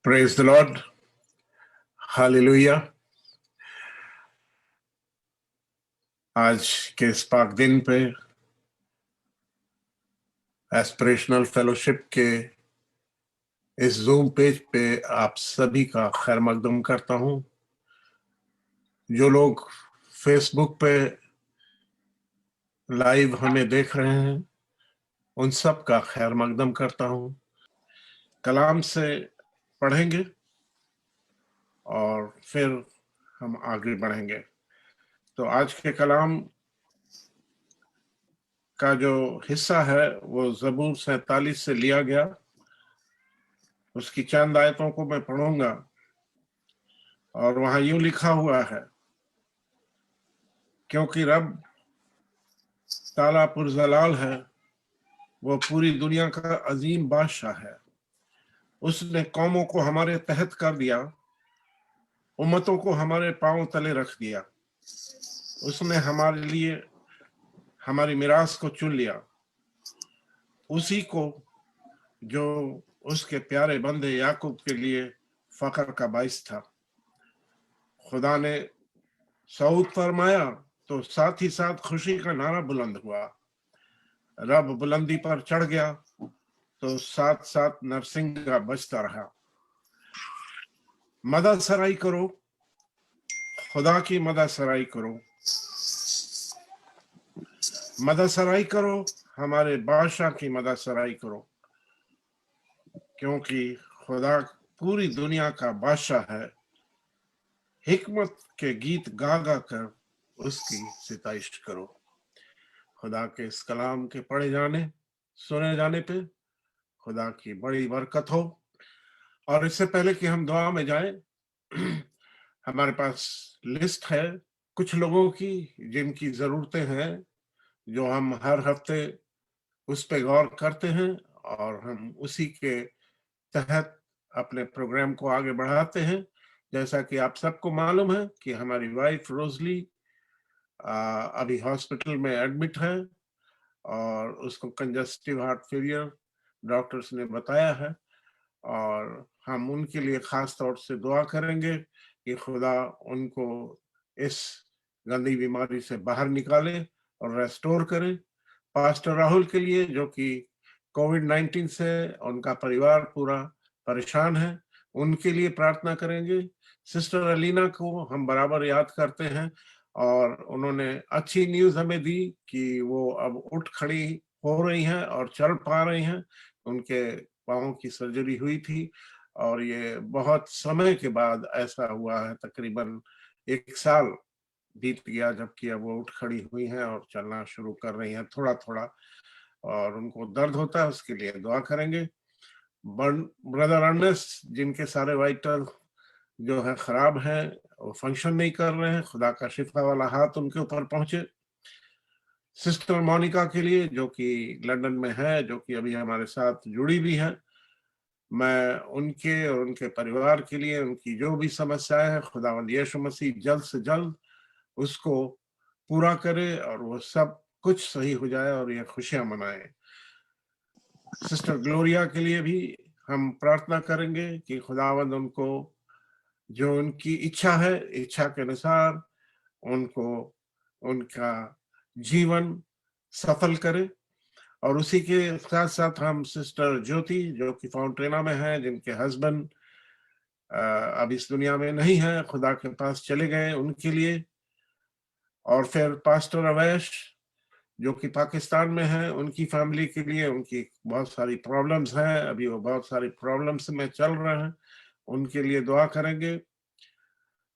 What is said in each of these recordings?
Praise the Lord, hallelujah. आज के इस पाक दिन पे एस्पिरेशनल फेलोशिप के इस जूम पेज पे आप सभी का खैर मकदम करता हूं। जो लोग फेसबुक पे लाइव हमें देख रहे हैं उन सब का खैर मकदम करता हूं। कलाम से पढ़ेंगे और फिर हम आगे बढ़ेंगे। तो आज के कलाम का जो हिस्सा है वो ज़बूर 47 से लिया गया। उसकी चंद आयतों को मैं पढ़ूंगा और वहां यूं लिखा हुआ है, क्योंकि रब ताला पुरजलाल है, वो पूरी दुनिया का अजीम बादशाह है। उसने कौमों को हमारे तहत कर दिया, उम्मतों को हमारे पांव तले रख दिया। उसने हमारे लिए हमारी मिरास को चुन लिया, उसी को जो उसके प्यारे बंदे याकूब के लिए फख्र का बाइस था। खुदा ने सऊद फरमाया तो साथ ही साथ खुशी का नारा बुलंद हुआ। रब बुलंदी पर चढ़ गया तो साथ साथ नरसिंगा बजता रहा। मदद सराई करो, खुदा की मदद सराई करो, मदद सराई करो, हमारे बादशाह की मदद सराई करो, क्योंकि खुदा पूरी दुनिया का बादशाह है। हिकमत के गीत गा गा कर उसकी सिताइश करो। खुदा के इस कलाम के पढ़े जाने सुने जाने पे खुदा की बड़ी बरकत हो। और इससे पहले कि हम दुआ में जाएं, हमारे पास लिस्ट है कुछ लोगों की जिनकी जरूरतें हैं, जो हम हर हफ्ते उस पे गौर करते हैं और हम उसी के तहत अपने प्रोग्राम को आगे बढ़ाते हैं। जैसा कि आप सबको मालूम है कि हमारी वाइफ रोजली अभी हॉस्पिटल में एडमिट है और उसको कंजस्टिव हार्ट फेलियर डॉक्टर्स ने बताया है, और हम उनके लिए खास तौर से दुआ करेंगे कि खुदा उनको इस गंदी बीमारी से बाहर निकाले और रेस्टोर करे। पास्टर राहुल के लिए, जो कि कोविड-19 से उनका परिवार पूरा परेशान है, उनके लिए प्रार्थना करेंगे। सिस्टर अलीना को हम बराबर याद करते हैं और उन्होंने अच्छी न्यूज़ हमें दी कि वो अब उठ खड़ी हो रही हैं और चल पा रही हैं। उनके पाँव की सर्जरी हुई थी और ये बहुत समय के बाद ऐसा हुआ है, तकरीबन 1 साल बीत गया जबकि अब वो उठ खड़ी हुई हैं और चलना शुरू कर रही हैं थोड़ा थोड़ा, और उनको दर्द होता है, उसके लिए दुआ करेंगे। ब्रदर अर्नेस्ट, जिनके सारे वाइटल जो है खराब है, वो फंक्शन नहीं कर रहे हैं, खुदा का शिफा वाला हाथ उनके ऊपर पहुंचे। सिस्टर मोनिका के लिए, जो कि लंदन में है, जो कि अभी हमारे साथ जुड़ी भी है, मैं उनके और उनके परिवार के लिए उनकी जो भी समस्याएं हैं, खुदावंद यीशु मसीह जल्द से जल्द उसको पूरा करे और वो सब कुछ सही हो जाए और ये खुशियां मनाए। सिस्टर ग्लोरिया के लिए भी हम प्रार्थना करेंगे कि खुदावंद उनको जो उनकी इच्छा है, इच्छा के अनुसार उनको उनका जीवन सफल करे। और उसी के साथ साथ हम सिस्टर ज्योति, जो कि फाउंटेना में है, जिनके हस्बैंड अब इस दुनिया में नहीं है, खुदा के पास चले गए, उनके लिए। और फिर पास्टर अवैश, जो कि पाकिस्तान में है, उनकी फैमिली के लिए। उनकी बहुत सारी प्रॉब्लम्स हैं, अभी वो बहुत सारी प्रॉब्लम्स में चल रहे हैं, उनके लिए दुआ करेंगे।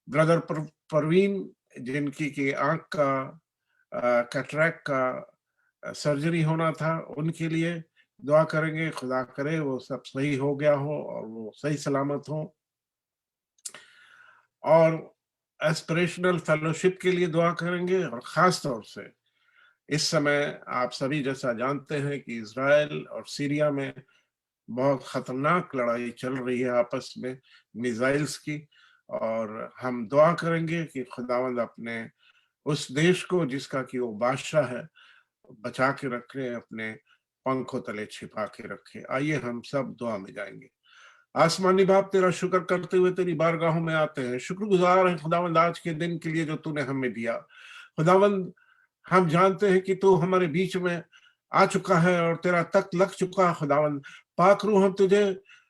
ब्रदर परवीन, जिनकी की आंख का कैटरैक्ट का सर्जरी होना था, उनके लिए दुआ करेंगे। खुदा करे वो सब सही हो गया हो और वो सही सलामत हो। और एस्पिरेशनल फेलोशिप के लिए दुआ करेंगे। और खास तौर से इस समय आप सभी जैसा जानते हैं कि इजराइल और सीरिया में बहुत खतरनाक लड़ाई चल रही है आपस में मिसाइल्स की, और हम दुआ करेंगे कि खुदावंद अपने उस देश को, जिसका कि वो बादशाह है, बचा के रखे, अपने पंखों तले छिपा के रखे। आइए हम सब दुआ में जाएंगे। आसमानी बाप तेरा शुक्र करते हुए तेरी बारगाहों में आते हैं, शुक्रगुजार हैं खुदावंद आज के दिन के लिए जो तूने हमें दिया। खुदावंद हम जानते हैं कि तू हमारे बीच में आ चुका है और तेरा तक लग चुका है। खुदावंद पाक रूह हम तुझे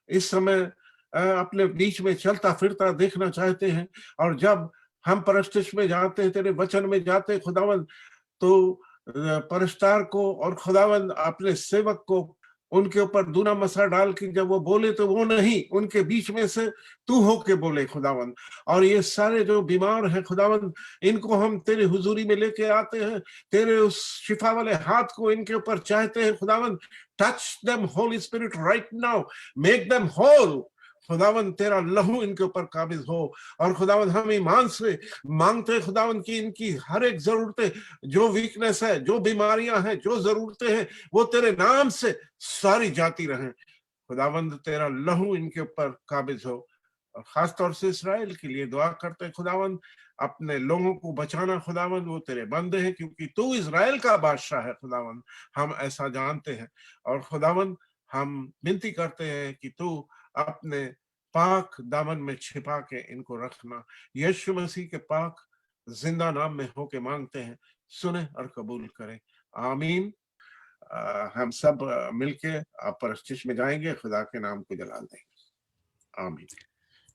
इस समय अपने बीच में चलता फिरता देखना चाहते हैं, और जब हम परस्तिश में जाते हैं, तेरे वचन में जाते हैं खुदावंद, तो परस्तार को और खुदावंद अपने सेवक को उनके ऊपर दूना मसा डाल के जब वो बोले तो वो नहीं, उनके बीच में से तू होके बोले खुदावंद। और ये सारे जो बीमार हैं खुदावंद, इनको हम तेरे हुजूरी में लेके आते हैं, तेरे उस शिफा वाले हाथ को इनके ऊपर चाहते हैं खुदावंद। Touch them Holy Spirit right now, make them whole. खुदावंद तेरा लहू इनके ऊपर काबिज हो। और खुदावंद हम ईमान से मांगते हैं खुदावंद की इनकी हर एक जरूरतें, जो वीकनेस है, जो बीमारियां हैं, जो जरूरतें हैं, वो तेरे नाम से सारी जाती रहें। खुदावंद तेरा लहू इनके ऊपर काबिज हो। और खासतौर से इसराइल के लिए दुआ करते हैं खुदावंद, अपने लोगों को बचाना खुदावंद, वो तेरे बंदे हैं क्योंकि तू इजराइल का बादशाह है खुदावंद, हम ऐसा जानते हैं। और खुदावंद हम विनती करते हैं कि तू अपने पाक दामन में छिपा के इनको रखना। यीशु मसीह के पाक जिंदा नाम में होके मांगते हैं, सुने और कबूल करें, आमीन। हम सब मिलके आप परस्तिश में जाएंगे, खुदा के नाम को जलाल देंगे, आमीन।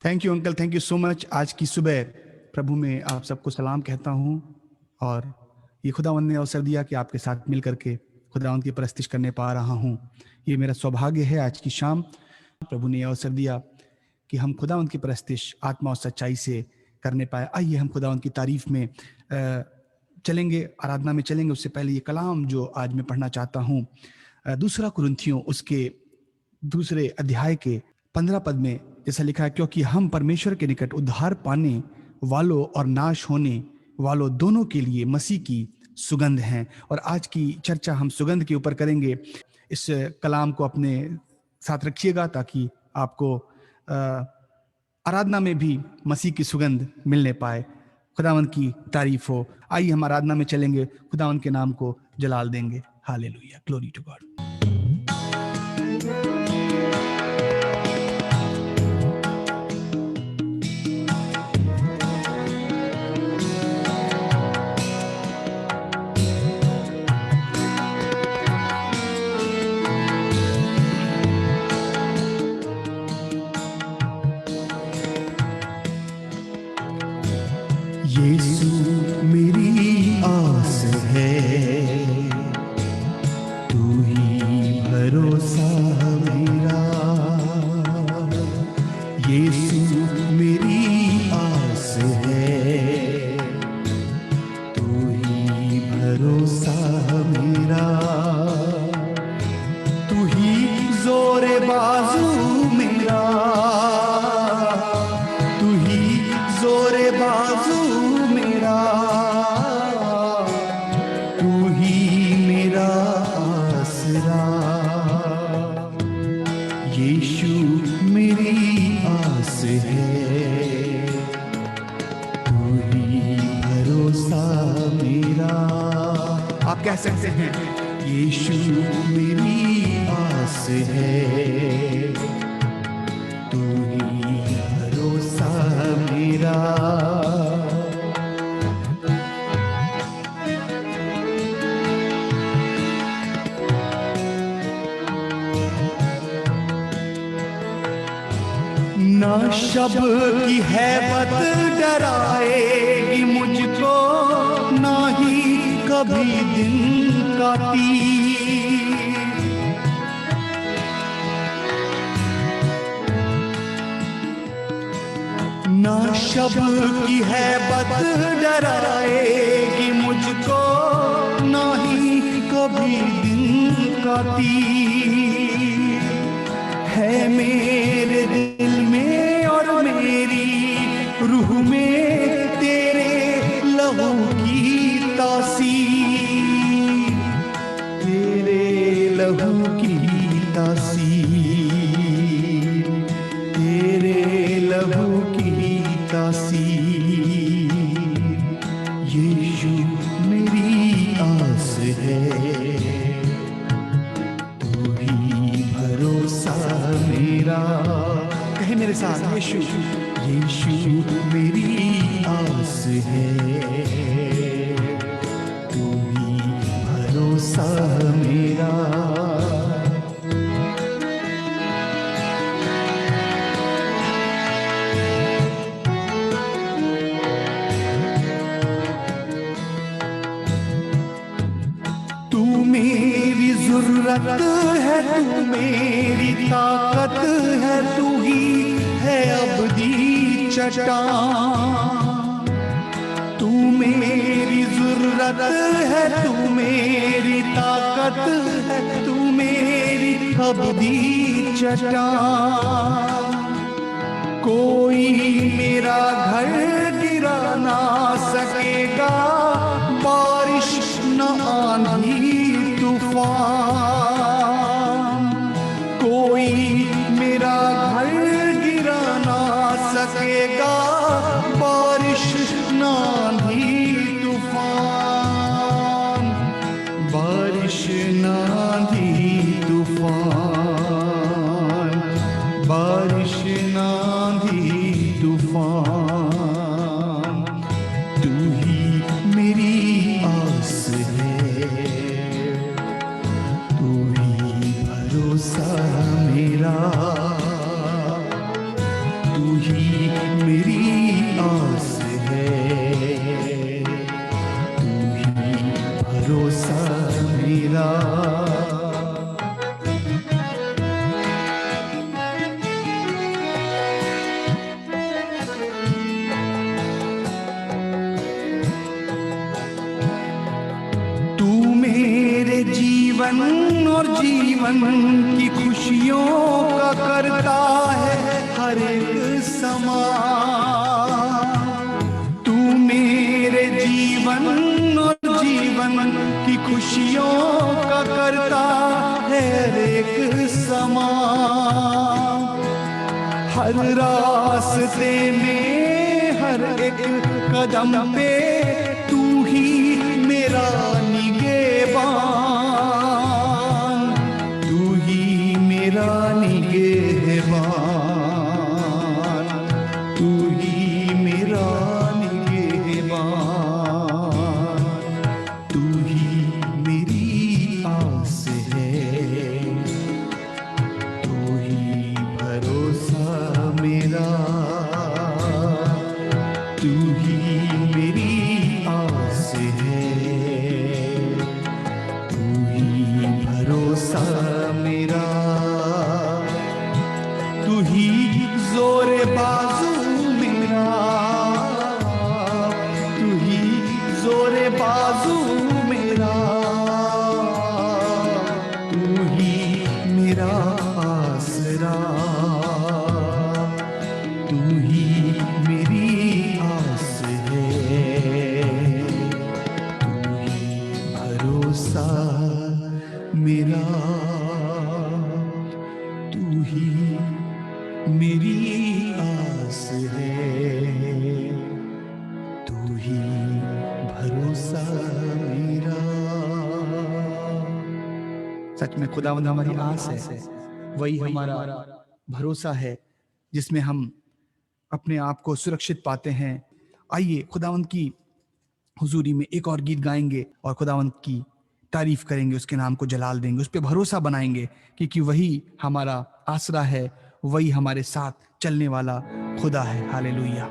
Thank you uncle, thank you so much. आज की सुबह प्रभु में आप सबको सलाम कहता हूँ, और ये खुदावंद ने अवसर दिया कि आपके साथ मिल करके खुदावंद की परस्तिश करने पा रहा हूँ। ये मेरा सौभाग्य है। आज की शाम प्रभु ने अवसर दिया कि हम खुदावंद की परस्तिश आत्मा और सच्चाई से करने पाए। आइए हम खुदावंद की तारीफ में चलेंगे, आराधना में चलेंगे। उससे पहले ये कलाम जो आज मैं पढ़ना चाहता हूँ, 2 कुरिन्थियों उसके 2 अध्याय के 15 पद में जैसा लिखा है, क्योंकि हम परमेश्वर के निकट उद्धार पाने वालों और नाश होने वालों दोनों के लिए मसीह की सुगंध हैं। और आज की चर्चा हम सुगंध के ऊपर करेंगे। इस कलाम को अपने साथ रखिएगा ताकि आपको आराधना में भी मसीह की सुगंध मिलने पाए। खुदावंद की तारीफ हो। आइए हम आराधना में चलेंगे, खुदावंद के नाम को जलाल देंगे। Hallelujah, glory to God. यीशु मेरी आस है, तू ही भरोसा मेरा। यीशु मेरी आस है, तू ही भरोसा मेरा। तू ही जोरे बाजू मेरा, तू ही जोरे बाजू मेरा, तू ही मेरा आसरा। यीशु मेरी आस है, तू ही भरोसा मेरा। आप कह सकते हैं, यीशु मेरी आस है, तू ही भरोसा मेरा। ना शब्द की हैबत डराएगी मुझको, ना ही कभी दिन का तीर। ना शब्द की हैबत डराएगी मुझको, ना ही कभी दिन का तीर। है मेरे दिल में और मेरी रूह में तेरे लहू की तासीर, तेरे लहू की तासीर, तेरे लहू की तासीर। यीशु मेरी आस है, तू ही भरोसा मेरा। मेरे साथ, यीशु। यीशु मेरी आस है, तू ही भरोसा मेरा। तू मेरी ज़रूरत है, तू मेरी ताकत है, तू ही है अबदी चट्टान। तू मेरी ज़रूरत है, तू मेरी ताकत है, तू मेरी अबदी चट्टान। कोई मेरा घर गिरा ना सकेगा, बारिश न आंधी तूफान। कोई मेरा घर गिरा ना सकेगा, बारिश न आंधी तूफान। बारिश न आंधी तूफान, बारिश न आंधी तूफान। तू ही मेरी आस है, तू ही भरोसा मेरा। तू ही मेरी आस है, तू ही भरोसा मेरा। जीवन और जीवन की खुशियों का करता है हर एक समान। तू मेरे जीवन और जीवन की खुशियों का करता है हर एक समान। हर रास्ते में हर एक कदम पे तू ही मेरा निगहबान। तू ही मेरा निगहबान, तू ही मेरा निगहबान। तू ही मेरी आस है, तू ही भरोसा मेरा। तू ही मेरी आस है, तू ही भरोसा मेरा। तू ही जोरे बाजू मेरा, तू ही जोरे बाजू मेरा। तू ही मेरा आसरा, तू ही मेरी आस है, तू ही भरोसा मेरा। तू ही मेरी आस है, तू ही भरोसा मेरा। सच में खुदावंद हमारी आस है, वही हमारा भरोसा है जिसमें हम अपने आप को सुरक्षित पाते हैं। आइए खुदावंद की हुजूरी में एक और गीत गाएंगे और खुदावंद की तारीफ करेंगे, उसके नाम को जलाल देंगे, उस पर भरोसा बनाएंगे क्योंकि वही हमारा आसरा है, वही हमारे साथ चलने वाला खुदा है। हालेलुया।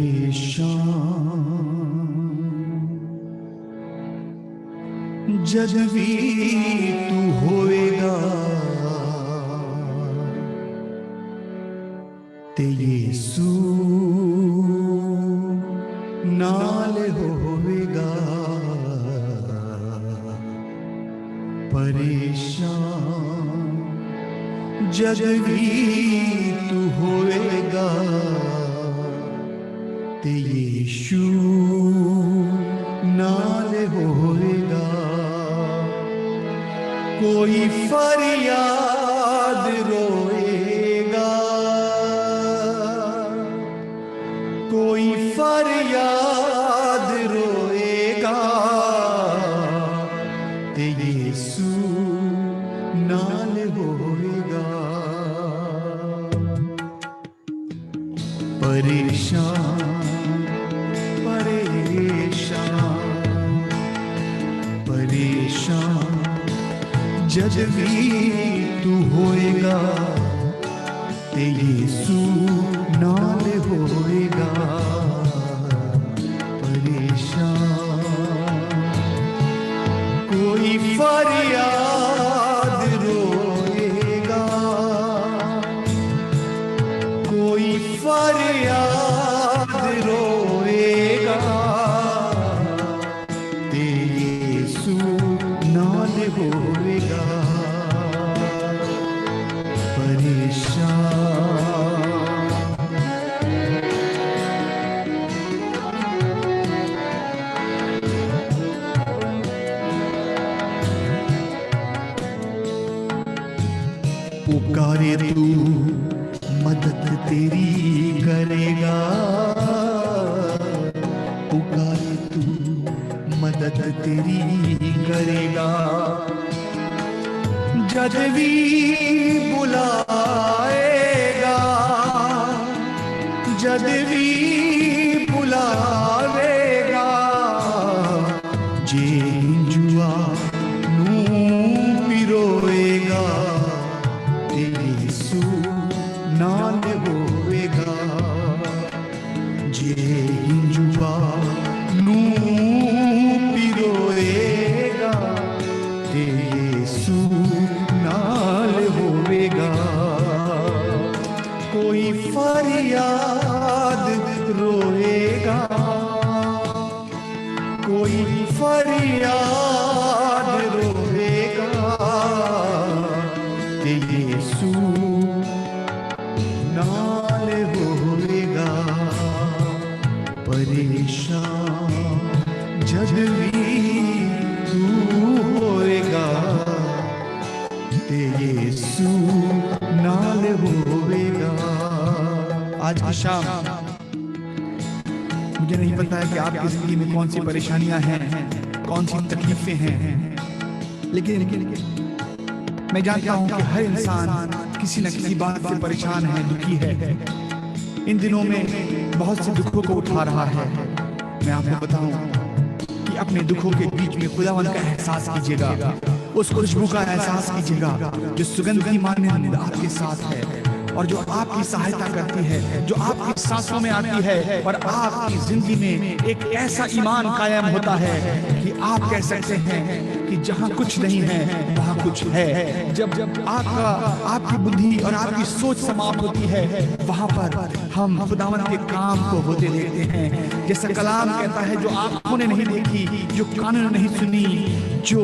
परेशान जब भी तू होएगा, ते यीशु नाल होवेगा। परेशान जब भी तू होएगा, ते यीशु नाल होएगा। कोई फरियाद रोएगा, कोई फरियाद रोएगा, ते यीशु नाल होएगा। परेशान परेशान परेशान जब भी तू होएगा, ते यीशु नाल होएगा। परेशान कोई फरियाद रोएगा, कोई फरियाद रोएगा, ते यीशु नाल होएगा। परेशान पुकारे तू मदद तेरी करेगा, पुकारे तू मदद तेरी करेगा। जब भी बुलाएगा, जब भी बुलाएगा, जे जुआ नू पिरोएगा, यीशु नाल होएगा। जे जुआ नू पिरोएगा, ते यीशु नाल होएगा। कोई फरियाद रोएगा, कोई फरियाद रोएगा, ते यीशु नाल होएगा। परेशान जब भी तू होएगा, ते यीशु नाल होएगा। आज की शाम मुझे नहीं पता है कि आपकी जिंदगी में कौन सी परेशानियां हैं, कौन सी तकलीफें हैं, लेकिन मैं जानता हूं कि हर इंसान किसी न किसी बात से परेशान है, दुखी है। इन दिनों में बहुत से दुखों को उठा रहा है। मैं आपको बताऊं कि अपने दुखों के बीच में खुदावंद का एहसास कीजिएगा, उस खुशबू का एहसास कीजिएगा जो सुगंध की मानंद आपके साथ है और जो आपकी सहायता करती है, जो आपकी सांसों में आती है और आपकी जिंदगी में एक ऐसा ईमान कायम होता है कि आप कह सकते हैं कि जहां कुछ नहीं है वहां कुछ है। जब आपकी बुद्धि और आपकी सोच समाप्त होती है, वहां पर हम खुदावंद के काम को होते देखते हैं। जैसा कलाम कहता है, जो आंखों ने नहीं देखी, जो कानों ने नहीं सुनी, जो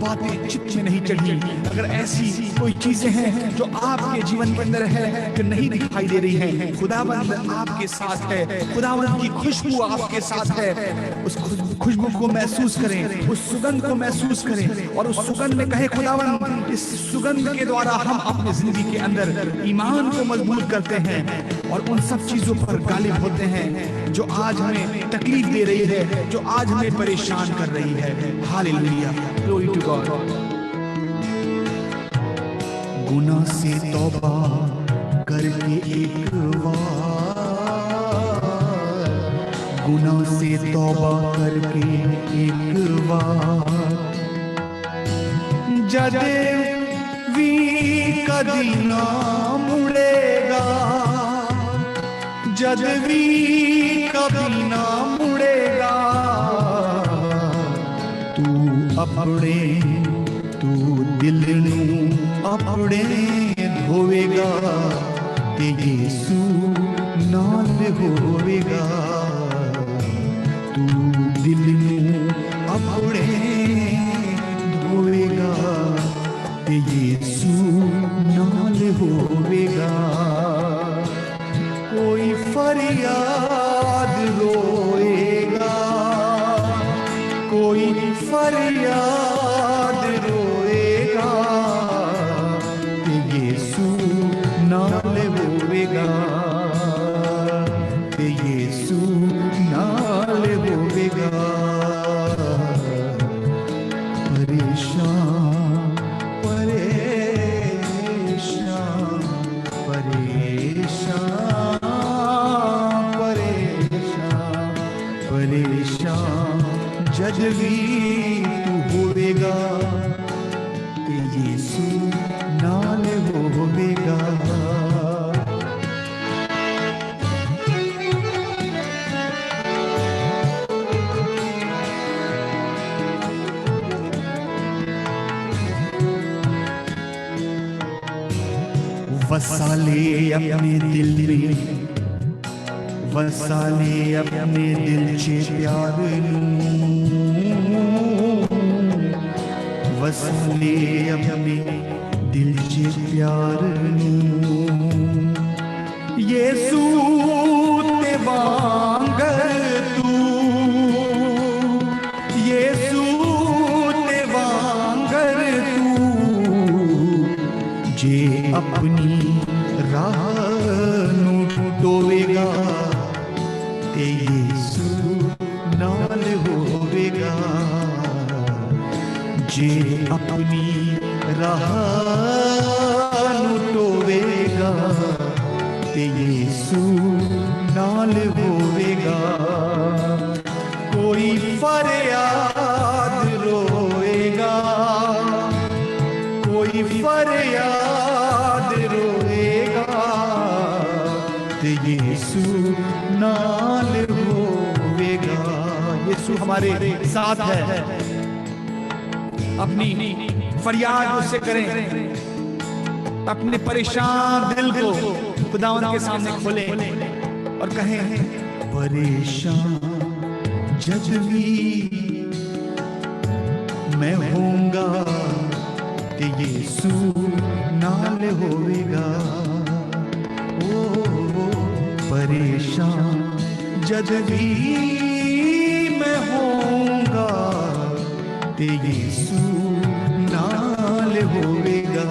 बातें चित्त में नहीं चढ़ी। अगर ऐसी कोई चीजें हैं जो आपके जीवन के अंदर है, जो नहीं दिखाई दे रही है, खुदावंद आपके साथ है, खुदावंद की खुशबू आपके साथ है। उस खुशबू को महसूस करें, उस सुगंध को महसूस करें और उस सुगंध में कहे, खुदावंद इस सुगंध के द्वारा हम अपनी जिंदगी के अंदर ईमान को मजबूत करते हैं और उन सब चीजों पर गालिब होते हैं जो आज हमें तकलीफ दे रही है, जो आज हमें परेशान कर रही है। Hallelujah, glory to God. गुनाह से तौबा करके एक बार, गुनाह से तौबा करके एक बार, जद भी कदी ना मुड़ेगा, जद भी कभी ना मुड़ेगा, तू अपने तू दिल नू अपने धोवेगा, ते यीशु नाल होवेगा। तू दिल नू अपने धोवेगा, ते यीशु नाल होवेगा। कोई फरियाद रोएगा, फरियाद रोएगा ते यीशु नाल होवेगा, ते यीशु नाल होवेगा। परेशान परेशान परेशान परेशान परेशान जद भी तू होवेगा ते यीशु नाल होवेगा। वसाले अपने दिल में, वसाले अपने दिल चे प्यार नूं, वसाले अपने दिल चे प्यार नूं। यीशु ते वांगर तू, यीशु ते वांगर तू जे अपनी राह नूं टोवेगा ते यीशु नाल होवेगा। जे अपनी राह नूं टोवेगा ते यीशु नाल होवेगा। कोई फरियाद रोएगा, कोई फरियाद रोएगा ते यीशु नाल होवेगा। यीशु हमारे साथ है, अपनी फरियाद उससे करें, अपने परेशान दिल को खुदावंद के सामने खोलें और कहें परेशान जब भी मैं होऊंगा ते यीशु नाल होवेगा। ओ परेशान जब भी मैं होऊंगा ते यीशु नाल होवेगा।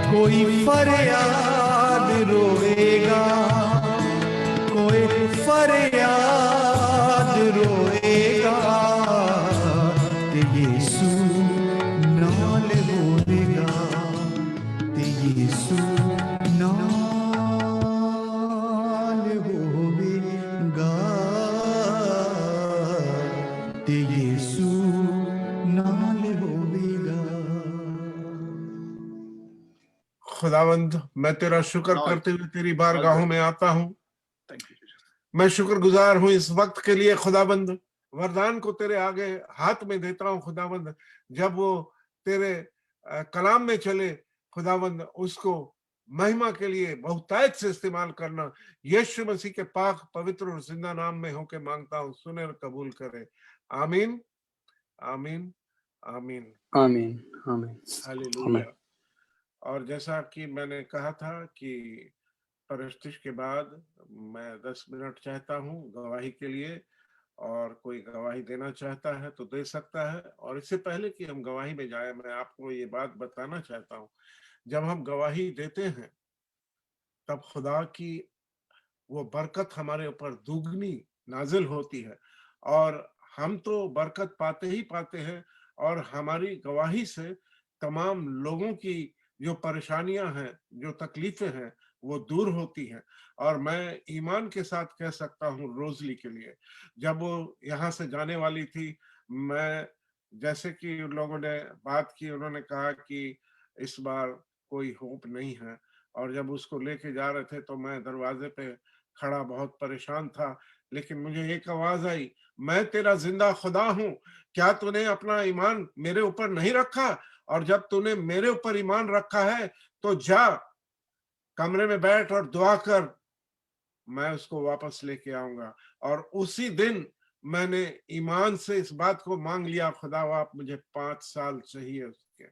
कोई फरियाद रोएगा, कोई फरियाद रोएगा ते यीशु नाल होवेगा, ते यीशु नाल होवेगा, ते यीशु नाल होवेगा। खुदावंद, मैं तेरा शुक्र करते हुए तेरी बारगाहों में आता हूँ। मैं शुक्रगुजार हूँ इस वक्त के लिए खुदावंद। वरदान को तेरे आगे हाथ में देता हूँ खुदावंद। जब वो तेरे कलाम में चले खुदावंद, उसको महिमा के लिए बहुतायत से इस्तेमाल करना। यीशु मसीह के पाक पवित्र और जिंदा नाम में होके मांगता हूँ, सुने और कबूल करे। आमीन आमीन आमीन आमीन आमीन हालेलुया। और जैसा कि मैंने कहा था कि परस्तिश के बाद मैं 10 मिनट चाहता हूँ गवाही के लिए, और कोई गवाही देना चाहता है तो दे सकता है। और इससे पहले कि हम गवाही में जाए, मैं आपको ये बात बताना चाहता हूँ, जब हम गवाही देते हैं तब खुदा की वो बरकत हमारे ऊपर दुगनी नाजिल होती है, और हम तो बरकत पाते ही पाते हैं, और हमारी गवाही से तमाम लोगों की जो परेशानियां हैं, जो तकलीफें हैं, वो दूर होती हैं। और मैं ईमान के साथ कह सकता हूँ, रोजली के लिए जब वो यहाँ से जाने वाली थी, मैं जैसे कि उन लोगों ने बात की, उन्होंने कहा कि इस बार कोई होप नहीं है। और जब उसको लेके जा रहे थे तो मैं दरवाजे पे खड़ा बहुत परेशान था, लेकिन मुझे एक आवाज आई, मैं तेरा जिंदा खुदा हूँ, क्या तूने अपना ईमान मेरे ऊपर नहीं रखा? और जब तूने मेरे ऊपर ईमान रखा है तो जा कमरे में बैठ और दुआ कर, मैं उसको वापस लेके आऊंगा। और उसी दिन मैंने ईमान से इस बात को मांग लिया, खुदा आप मुझे 5 साल चाहिए उसके,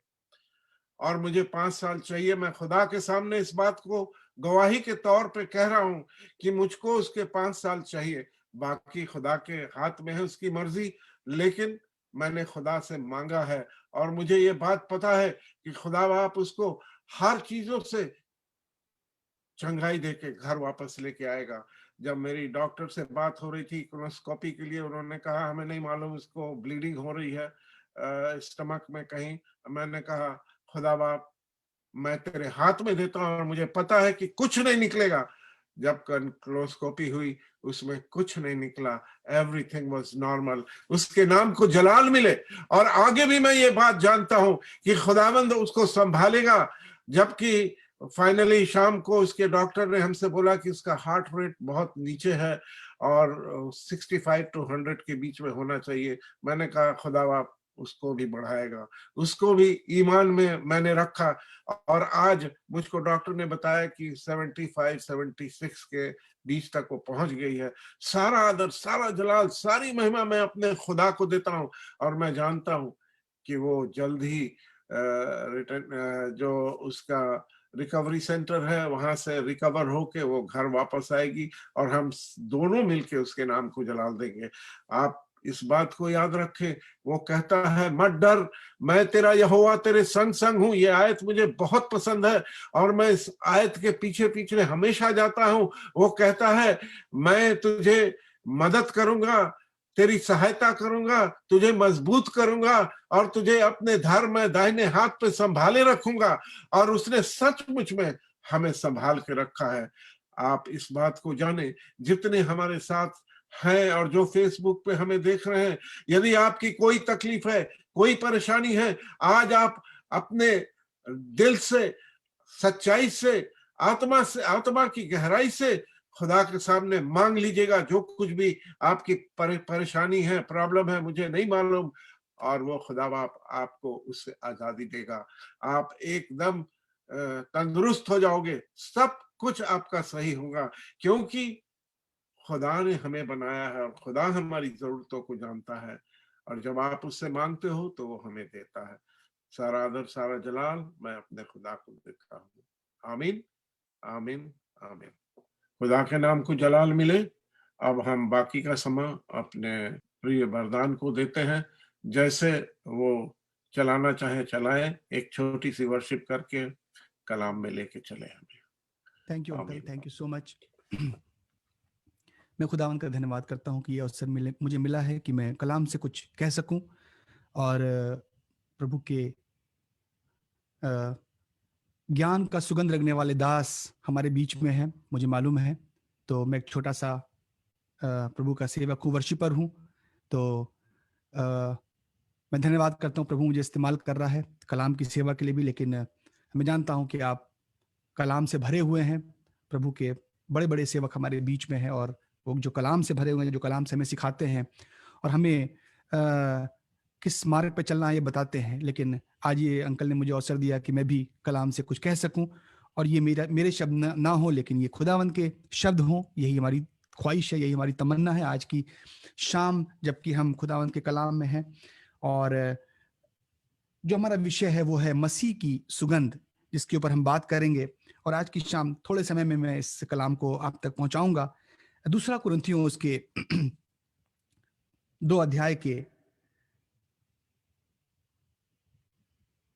और मुझे 5 साल चाहिए। मैं खुदा के सामने इस बात को गवाही के तौर पे कह रहा हूं कि मुझको उसके 5 साल चाहिए। बाकी खुदा के हाथ में है उसकी मर्जी, लेकिन मैंने खुदा से मांगा है और मुझे ये बात पता है कि खुदा आप उसको हर चीजों से चंगाई देके घर वापस लेके आएगा। जब मेरी डॉक्टर से बात हो रही थी कोलोनोस्कोपी के लिए, उन्होंने कहा हमें नहीं मालूम इसको ब्लीडिंग हो रही है स्टमक में कहीं। मैंने कहा खुदा बाप मैं तेरे हाथ में देता हूं और मुझे पता है कि कुछ नहीं निकलेगा। जब कोलोनोस्कोपी हुई उसमें कुछ नहीं निकला, एवरीथिंग वाज नॉर्मल। उसके नाम को जलाल मिले। और आगे भी मैं ये बात जानता हूं कि खुदावंद उसको संभालेगा। जबकि फाइनली शाम को उसके डॉक्टर ने हमसे बोला कि उसका हार्ट रेट बहुत नीचे है और 65 to 100 के बीच में होना चाहिए। मैंने कहा खुदा बाप उसको भी बढ़ाएगा। उसको भी ईमान में मैंने रखा और आज मुझको डॉक्टर ने बताया कि 75-76 के बीच तक वो पहुंच गई है। सारा आदर, सारा जलाल, सारी महिमा मैं अपने खुदा को देता हूं और मैं जानता हूं कि वो जल्द ही रिटर्न जो उसका रिकवरी सेंटर है वहां से रिकवर होके वो घर वापस आएगी और हम दोनों मिलके उसके नाम को जलाल देंगे। आप इस बात को याद रखें। वो कहता है मत डर, मैं तेरा यहोवा तेरे संग संग हूं। ये आयत मुझे बहुत पसंद है और मैं इस आयत के पीछे पीछे हमेशा जाता हूं। वो कहता है मैं तुझे मदद करूंगा, तेरी सहायता करूंगा, तुझे मजबूत करूंगा और तुझे अपने धर में दाहिने हाथ पे संभाले रखूंगा। और उसने सचमुच में हमें संभाल के रखा है। आप इस बात को जाने, जितने हमारे साथ हैं और जो फेसबुक पे हमें देख रहे हैं, यदि आपकी कोई तकलीफ है, कोई परेशानी है, आज आप अपने दिल से, सच्चाई से, आत्मा की गहराई से खुदा के सामने मांग लीजिएगा। जो कुछ भी आपकी परेशानी है, प्रॉब्लम है, मुझे नहीं मालूम, और वो खुदा बाप आपको उससे आजादी देगा। आप एकदम तंदुरुस्त हो जाओगे, सब कुछ आपका सही होगा, क्योंकि खुदा ने हमें बनाया है और खुदा हमारी जरूरतों को जानता है। और जब आप उससे मांगते हो तो वो हमें देता है। सारा आदर, सारा जलाल मैं अपने खुदा को देता हूँ। आमीन, आमीन, आमीन। खुदा के नाम को जलाल मिले। अब हम बाकी का समय अपने प्रिय वरदान को देते हैं। जैसे वो चलाना चाहे चलाएं, एक छोटी सी वर्शिप करके कलाम में लेके चले हमें। थैंक यू अंकल, आमीन। Thank you so much. मैं खुदावन का धन्यवाद करता हूँ कि ये अवसर मुझे मिला है कि मैं कलाम से कुछ कह सकूं और प्रभु के ज्ञान का सुगंध रखने वाले दास हमारे बीच में हैं, मुझे मालूम है। तो मैं एक छोटा सा प्रभु का सेवक हूँ, वर्शिपर हूँ। तो मैं धन्यवाद करता हूँ, प्रभु मुझे इस्तेमाल कर रहा है कलाम की सेवा के लिए भी। लेकिन मैं जानता हूँ कि आप कलाम से भरे हुए हैं, प्रभु के बड़े बड़े सेवक हमारे बीच में हैं और वो जो कलाम से भरे हुए हैं, जो कलाम से हमें सिखाते हैं और हमें किस मार्ग पे चलना है ये बताते हैं। लेकिन आज ये अंकल ने मुझे अवसर दिया कि मैं भी कलाम से कुछ कह सकूं और ये मेरे शब्द ना हो, लेकिन ये खुदावंद के शब्द हों। यही हमारी ख्वाहिश है, यही हमारी तमन्ना है आज की शाम, जबकि हम खुदावंद के कलाम में हैं। और जो हमारा विषय है वो है मसीह की सुगंध, जिसके ऊपर हम बात करेंगे। और आज की शाम थोड़े समय में मैं इस कलाम को आप तक पहुंचाऊंगा। दूसरा कुरिन्थियों उसके 2 अध्याय के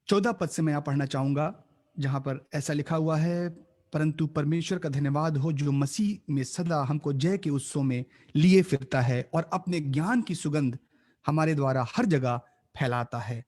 14 पद से मैं यहाँ पढ़ना चाहूंगा, जहां पर ऐसा लिखा हुआ है, परंतु परमेश्वर का धन्यवाद हो जो मसीह में सदा हमको जय के उत्सव में लिए फिरता है और अपने ज्ञान की सुगंध हमारे द्वारा हर जगह फैलाता है।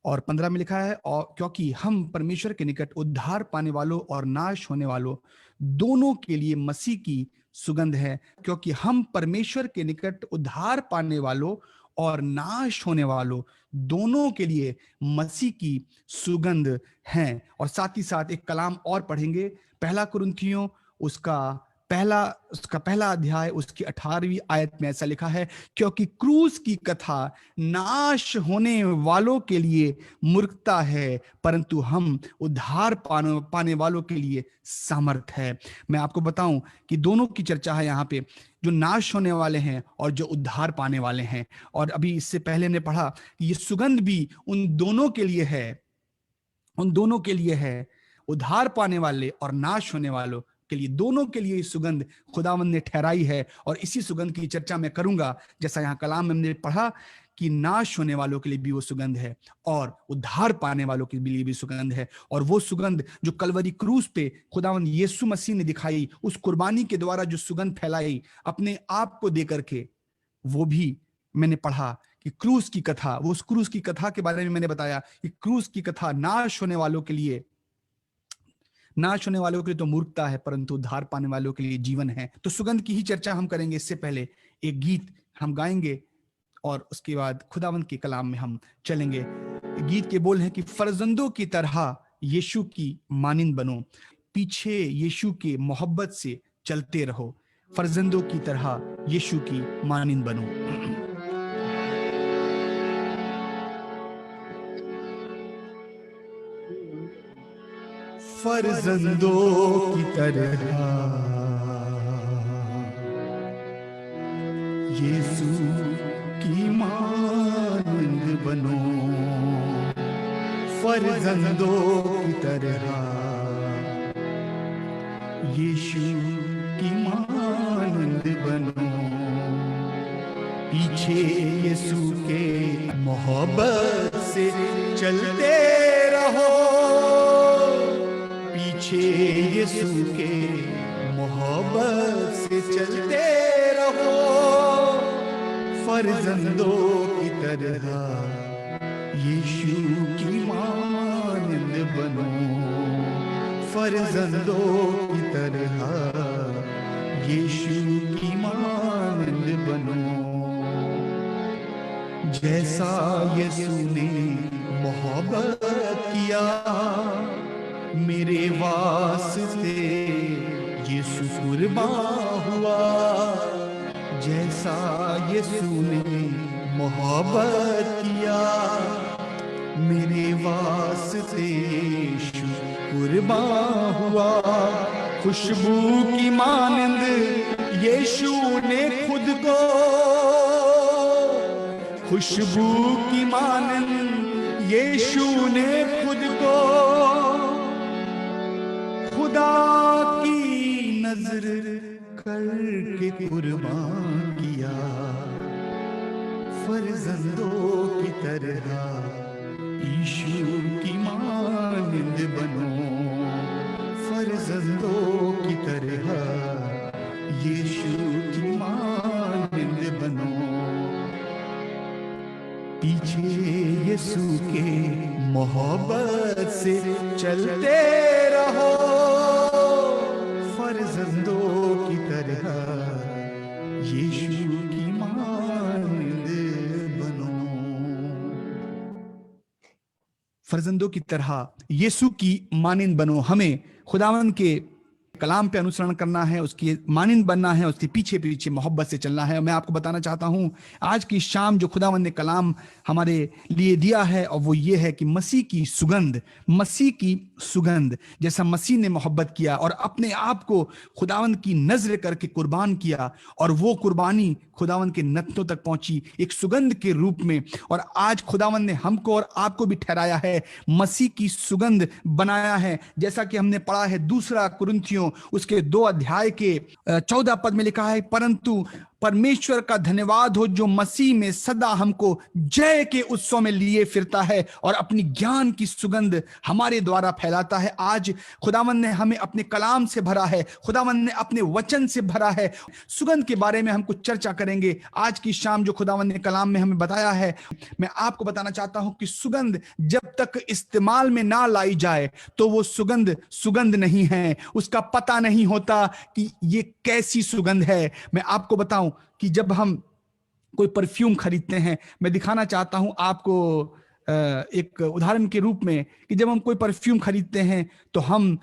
और 15 में लिखा है, और क्योंकि हम परमेश्वर के निकट उद्धार पाने वालों और नाश होने वालों दोनों के लिए मसीह की सुगंध है। क्योंकि हम परमेश्वर के निकट उद्धार पाने वालों और नाश होने वालों दोनों के लिए मसीह की सुगंध हैं। और साथ ही साथ एक कलाम और पढ़ेंगे, पहला कुरिन्थियों उसका पहला अध्याय उसकी 18वीं आयत में ऐसा लिखा है, क्योंकि क्रूस की कथा नाश होने वालों के लिए मूर्खता है, परंतु हम उद्धार पाने वालों के लिए सामर्थ है। मैं आपको बताऊं कि दोनों की चर्चा है यहाँ पे, जो नाश होने वाले हैं और जो उद्धार पाने वाले हैं। और अभी इससे पहले हमने पढ़ा कि ये सुगंध भी उन दोनों के लिए है, उन दोनों के लिए है, उद्धार पाने वाले और नाश होने वालों के लिए, दोनों के लिए सुगंध खुदावंद ने ठहराई है। और इसी सुगंध की चर्चा मैं करूंगा। जैसा यहाँ कलाम में हमने पढ़ा कि नाश होने वालों के लिए भी वो सुगंध है और उद्धार पाने वालों के लिए भी सुगंध है। और वो सुगंध जो कलवरी क्रूस पे खुदावंद यीशु मसीह ने दिखाई, उस कुर्बानी के द्वारा जो सुगंध फैलाई अपने आप को दे करके, वो भी मैंने पढ़ा कि क्रूस की कथा, वो उस क्रूस की कथा के बारे में मैंने बताया कि क्रूस की कथा नाश होने वालों के लिए तो मूर्खता है, परंतु उद्धार पाने वालों के लिए जीवन है। तो सुगंध की ही चर्चा हम करेंगे। इससे पहले एक गीत हम गाएंगे और उसके बाद खुदावंत के कलाम में हम चलेंगे। गीत के बोल हैं कि फर्जंदों की तरह यीशु की मानिंद बनो, पीछे यीशु के मोहब्बत से चलते रहो। फर्जंदों की तरह यीशु की मानिंद बनो। फर्जंदों की तरह यीशु की मानिंद बनो, फर्जंदों की तरह यीशु की मानिंद बनो, पीछे यीशु के मोहब्बत से चलते रहो, पीछे यीशु के मोहब्बत से चलते रहो। फर्जंदों की तरह यीशु की मानिंद बनो, फर्जंदों की तरह यीशु की मानिंद बनो। जैसा यीशु ने मोहब्बत किया मेरे वास्ते, यीशु कुर्बान हुआ। जैसा यीशु ने मोहब्बत किया मेरे वास्ते, यीशु कुर्बान हुआ। खुशबू की मानिंद यीशु ने खुद को, खुशबू की मानिंद यीशु ने खुद को खुदा की नजर करके कुर्बान किया। फर्जंदों की तरह यीशु की मानिंद बनो, फर्जंदों की तरह यीशु की मानिंद बनो, पीछे यीशु के मोहब्बत से चलते रहो। फर्जंदों की तरह यीशु की मानिंद बनो, फर्जंदों की तरह यीशु की मानिंद बनो। हमें खुदावंद के कलाम पे अनुसरण करना है, उसकी मानिंद बनना है, उसके पीछे पीछे मोहब्बत से चलना है। मैं आपको बताना चाहता हूं आज की शाम जो खुदावंद ने कलाम हमारे लिए दिया है, और वो ये है कि मसीह की सुगंध, मसीह की सुगंध, जैसा मसीह ने मोहब्बत किया और अपने आप को खुदावंद की नजर करके कुर्बान किया, और वो कुर्बानी खुदावंद के नथनों तक पहुंची एक सुगंध के रूप में। और आज खुदावंद ने हमको और आपको भी ठहराया है, मसीह की सुगंध बनाया है। जैसा कि हमने पढ़ा है 2 कुरिन्थियों उसके 2 अध्याय के 14 पद में लिखा है, परंतु परमेश्वर का धन्यवाद हो जो मसीह में सदा हमको जय के उत्सव में लिए फिरता है और अपनी ज्ञान की सुगंध हमारे द्वारा फैलाता है। आज खुदावंद ने हमें अपने कलाम से भरा है, खुदावंद ने अपने वचन से भरा है। सुगंध के बारे में हम कुछ चर्चा करेंगे आज की शाम जो खुदावंद ने कलाम में हमें बताया है। मैं आपको बताना चाहता हूं कि सुगंध जब तक इस्तेमाल में ना लाई जाए तो वो सुगंध सुगंध नहीं है, उसका पता नहीं होता कि ये कैसी सुगंध है। मैं आपको बताऊं कि जब हम कोई परफ्यूम खरीदते हैं, मैं दिखाना चाहता हूं आपको एक उदाहरण के रूप में कि जब हम कोई परफ्यूम खरीदते हैं तो हम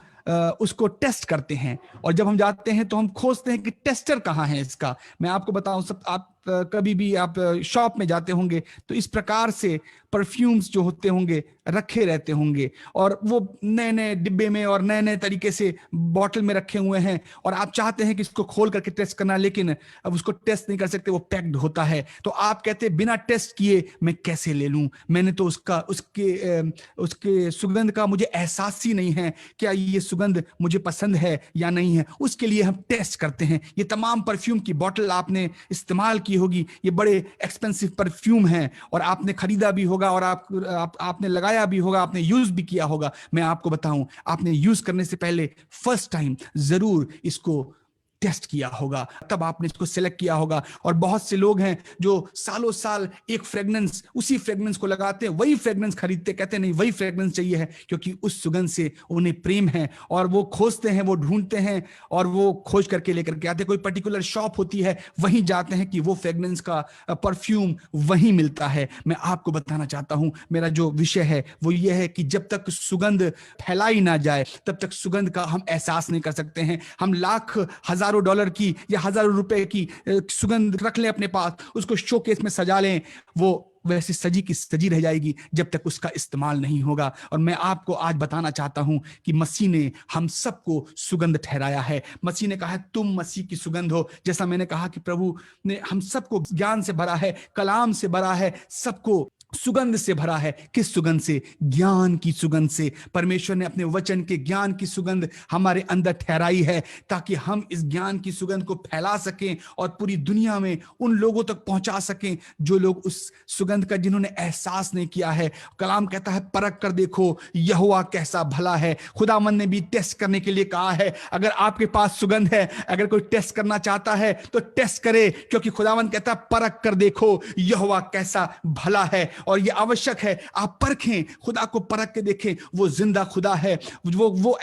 उसको टेस्ट करते हैं, और जब हम जाते हैं तो हम खोजते हैं कि टेस्टर कहाँ है इसका। मैं आपको बताऊं, सब आप कभी भी आप शॉप में जाते होंगे तो इस प्रकार से परफ्यूम्स जो होते होंगे रखे रहते होंगे, और वो नए नए डिब्बे में और नए नए तरीके से बॉटल में रखे हुए हैं, और आप चाहते हैं कि इसको खोल करके टेस्ट करना, लेकिन अब उसको टेस्ट नहीं कर सकते, वो पैक्ड होता है। तो आप कहते हैं बिना टेस्ट किए मैं कैसे ले लूं, मैंने तो उसके सुगंध का मुझे एहसास ही नहीं है, क्या ये सुगंध मुझे पसंद है या नहीं है। उसके लिए हम टेस्ट करते हैं। ये तमाम परफ्यूम की बॉटल आपने इस्तेमाल की होगी, ये बड़े एक्सपेंसिव परफ्यूम हैं और आपने खरीदा भी होगा और आपने लगाया भी होगा, आपने यूज भी किया होगा। मैं आपको बताऊं, आपने यूज करने से पहले फर्स्ट टाइम जरूर इसको टेस्ट किया होगा, तब आपने इसको सिलेक्ट किया होगा। और बहुत से लोग हैं जो सालों साल एक फ्रेग्रेंस, उसी फ्रेग्रेंस को लगाते हैं, वही फ्रेग्रेंस खरीदते, कहते नहीं वही फ्रेग्रेंस चाहिए है, क्योंकि उस सुगंध से उन्हें प्रेम है और वो खोजते हैं, वो ढूंढते हैं और वो खोज करके लेकर के आते हैं। कोई पर्टिकुलर शॉप होती है, वहीं जाते हैं कि वो फ्रेग्रेंस का परफ्यूम वहीं मिलता है। मैं आपको बताना चाहता हूं, मेरा जो विषय है वो ये है कि जब तक सुगंध फैलाई ना जाए तब तक सुगंध का हम एहसास नहीं कर सकते हैं। हम लाख हजारों डॉलर की या हजारों रुपए की सुगंध रख लें अपने पास, उसको शोकेस में सजा लें, वो वैसे सजी की सजी रह जाएगी जब तक उसका इस्तेमाल नहीं होगा। और मैं आपको आज बताना चाहता हूं कि मसीह ने हम सबको सुगंध ठहराया है। मसीह ने कहा है तुम मसीह की सुगंध हो। जैसा मैंने कहा कि प्रभु ने हम सबको ज्ञान से भरा है, कलाम से भरा है, सबको सुगंध से भरा है। किस सुगंध से? ज्ञान की सुगंध से। परमेश्वर ने अपने वचन के ज्ञान की सुगंध हमारे अंदर ठहराई है ताकि हम इस ज्ञान की सुगंध को फैला सकें और पूरी दुनिया में उन लोगों तक पहुंचा सकें जो लोग उस सुगंध का जिन्होंने एहसास नहीं किया है। कलाम कहता है परख कर देखो यहोवा कैसा भला है। खुदावंद ने भी टेस्ट करने के लिए कहा है। अगर आपके पास सुगंध है, अगर कोई टेस्ट करना चाहता है तो टेस्ट करे, क्योंकि खुदावंद कहता है परख कर देखो यहोवा कैसा भला है। और यह आवश्यक है आप परखें, खुदा को परख के देखें। वो जिंदा खुदा है, वो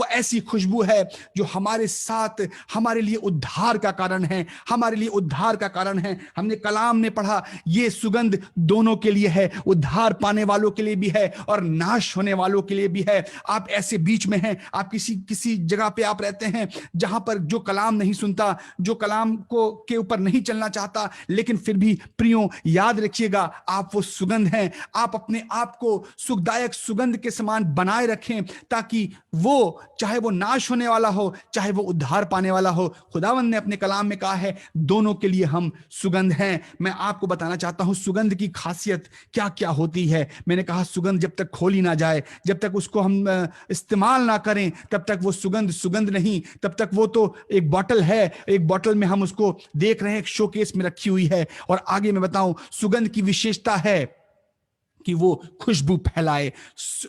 ऐसी खुशबू है जो हमारे साथ हमारे लिए उद्धार का कारण है, हमारे लिए उद्धार का कारण है। हमने कलाम ने पढ़ा ये सुगंध दोनों के लिए है, उद्धार पाने वालों के लिए भी है और नाश होने वालों के लिए भी है। आप ऐसे बीच में हैं, आप किसी जगह पे आप रहते हैं जहां पर जो कलाम नहीं सुनता, जो कलाम को के ऊपर नहीं चलना चाहता, लेकिन फिर भी प्रियो याद रखिएगा आप वो सुगंध हैं। आप अपने आप को सुखदायक सुगंध के समान बनाए रखें ताकि वो, चाहे वो नाश होने वाला हो चाहे वो उद्धार पाने वाला हो, खुदावंद ने अपने कलाम में कहा है दोनों के लिए हम सुगंध हैं। मैं आपको बताना चाहता हूं सुगंध की खासियत क्या क्या होती है। मैंने कहा सुगंध जब तक खोली ना जाए, जब तक उसको हम इस्तेमाल ना करें, तब तक वो सुगंध नहीं, तब तक वो तो एक बॉटल है, एक बॉटल में हम उसको देख रहे हैं, एक शोकेस में रखी हुई है। और आगे मैं बताऊं सुगंध की विशेषता है कि वो खुशबू फैलाए।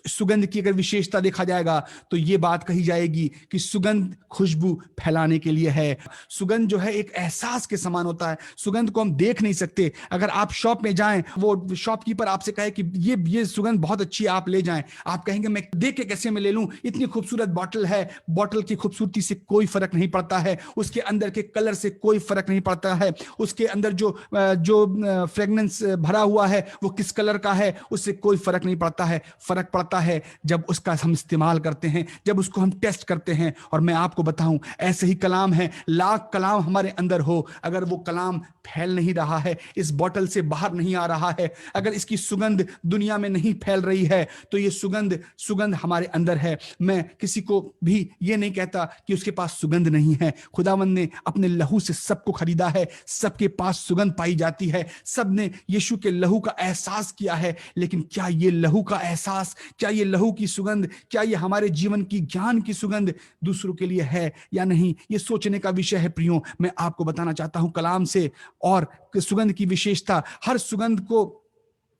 सुगंध की अगर विशेषता देखा जाएगा तो ये बात कही जाएगी कि सुगंध खुशबू फैलाने के लिए है। सुगंध जो है एक एहसास के समान होता है। सुगंध को हम देख नहीं सकते। अगर आप शॉप में जाएं, वो शॉपकीपर आपसे कहे कि ये सुगंध बहुत अच्छी है, आप ले जाएं, आप कहेंगे मैं देख के कैसे मैं ले लूं, इतनी खूबसूरत बॉटल है। बॉटल की खूबसूरती से कोई फर्क नहीं पड़ता है, उसके अंदर के कलर से कोई फर्क नहीं पड़ता है, उसके अंदर जो फ्रेग्रेंस भरा हुआ है वो किस कलर का है उससे कोई फर्क नहीं पड़ता है। फर्क पड़ता है जब उसका हम इस्तेमाल करते हैं, जब उसको हम टेस्ट करते हैं। और मैं आपको बताऊं ऐसे ही कलाम है, लाख कलाम हमारे अंदर हो, अगर वो कलाम फैल नहीं रहा है, इस बोतल से बाहर नहीं आ रहा है, अगर इसकी सुगंध दुनिया में नहीं फैल रही है, तो ये सुगंध हमारे अंदर है। मैं किसी को भी ये नहीं कहता कि उसके पास सुगंध नहीं है। खुदावंद ने अपने लहू से सबको खरीदा है, सबके पास सुगंध पाई जाती है, सबने यीशु के लहू का एहसास किया है। लेकिन क्या ये लहू का एहसास, क्या ये लहू की सुगंध, क्या ये हमारे जीवन की ज्ञान की सुगंध दूसरों के लिए है या नहीं, ये सोचने का विषय है। प्रियो, मैं आपको बताना चाहता हूं कलाम से और सुगंध की विशेषता, हर सुगंध को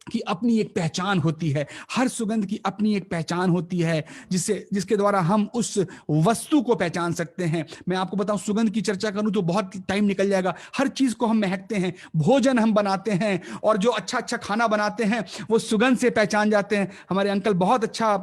की अपनी एक पहचान होती है, हर सुगंध की अपनी एक पहचान होती है जिसके द्वारा हम उस वस्तु को पहचान सकते हैं। मैं आपको बताऊं सुगंध की चर्चा करूं तो बहुत टाइम निकल जाएगा। हर चीज को हम महकते हैं, भोजन हम बनाते हैं और जो अच्छा अच्छा खाना बनाते हैं वो सुगंध से पहचान जाते हैं। हमारे अंकल बहुत अच्छा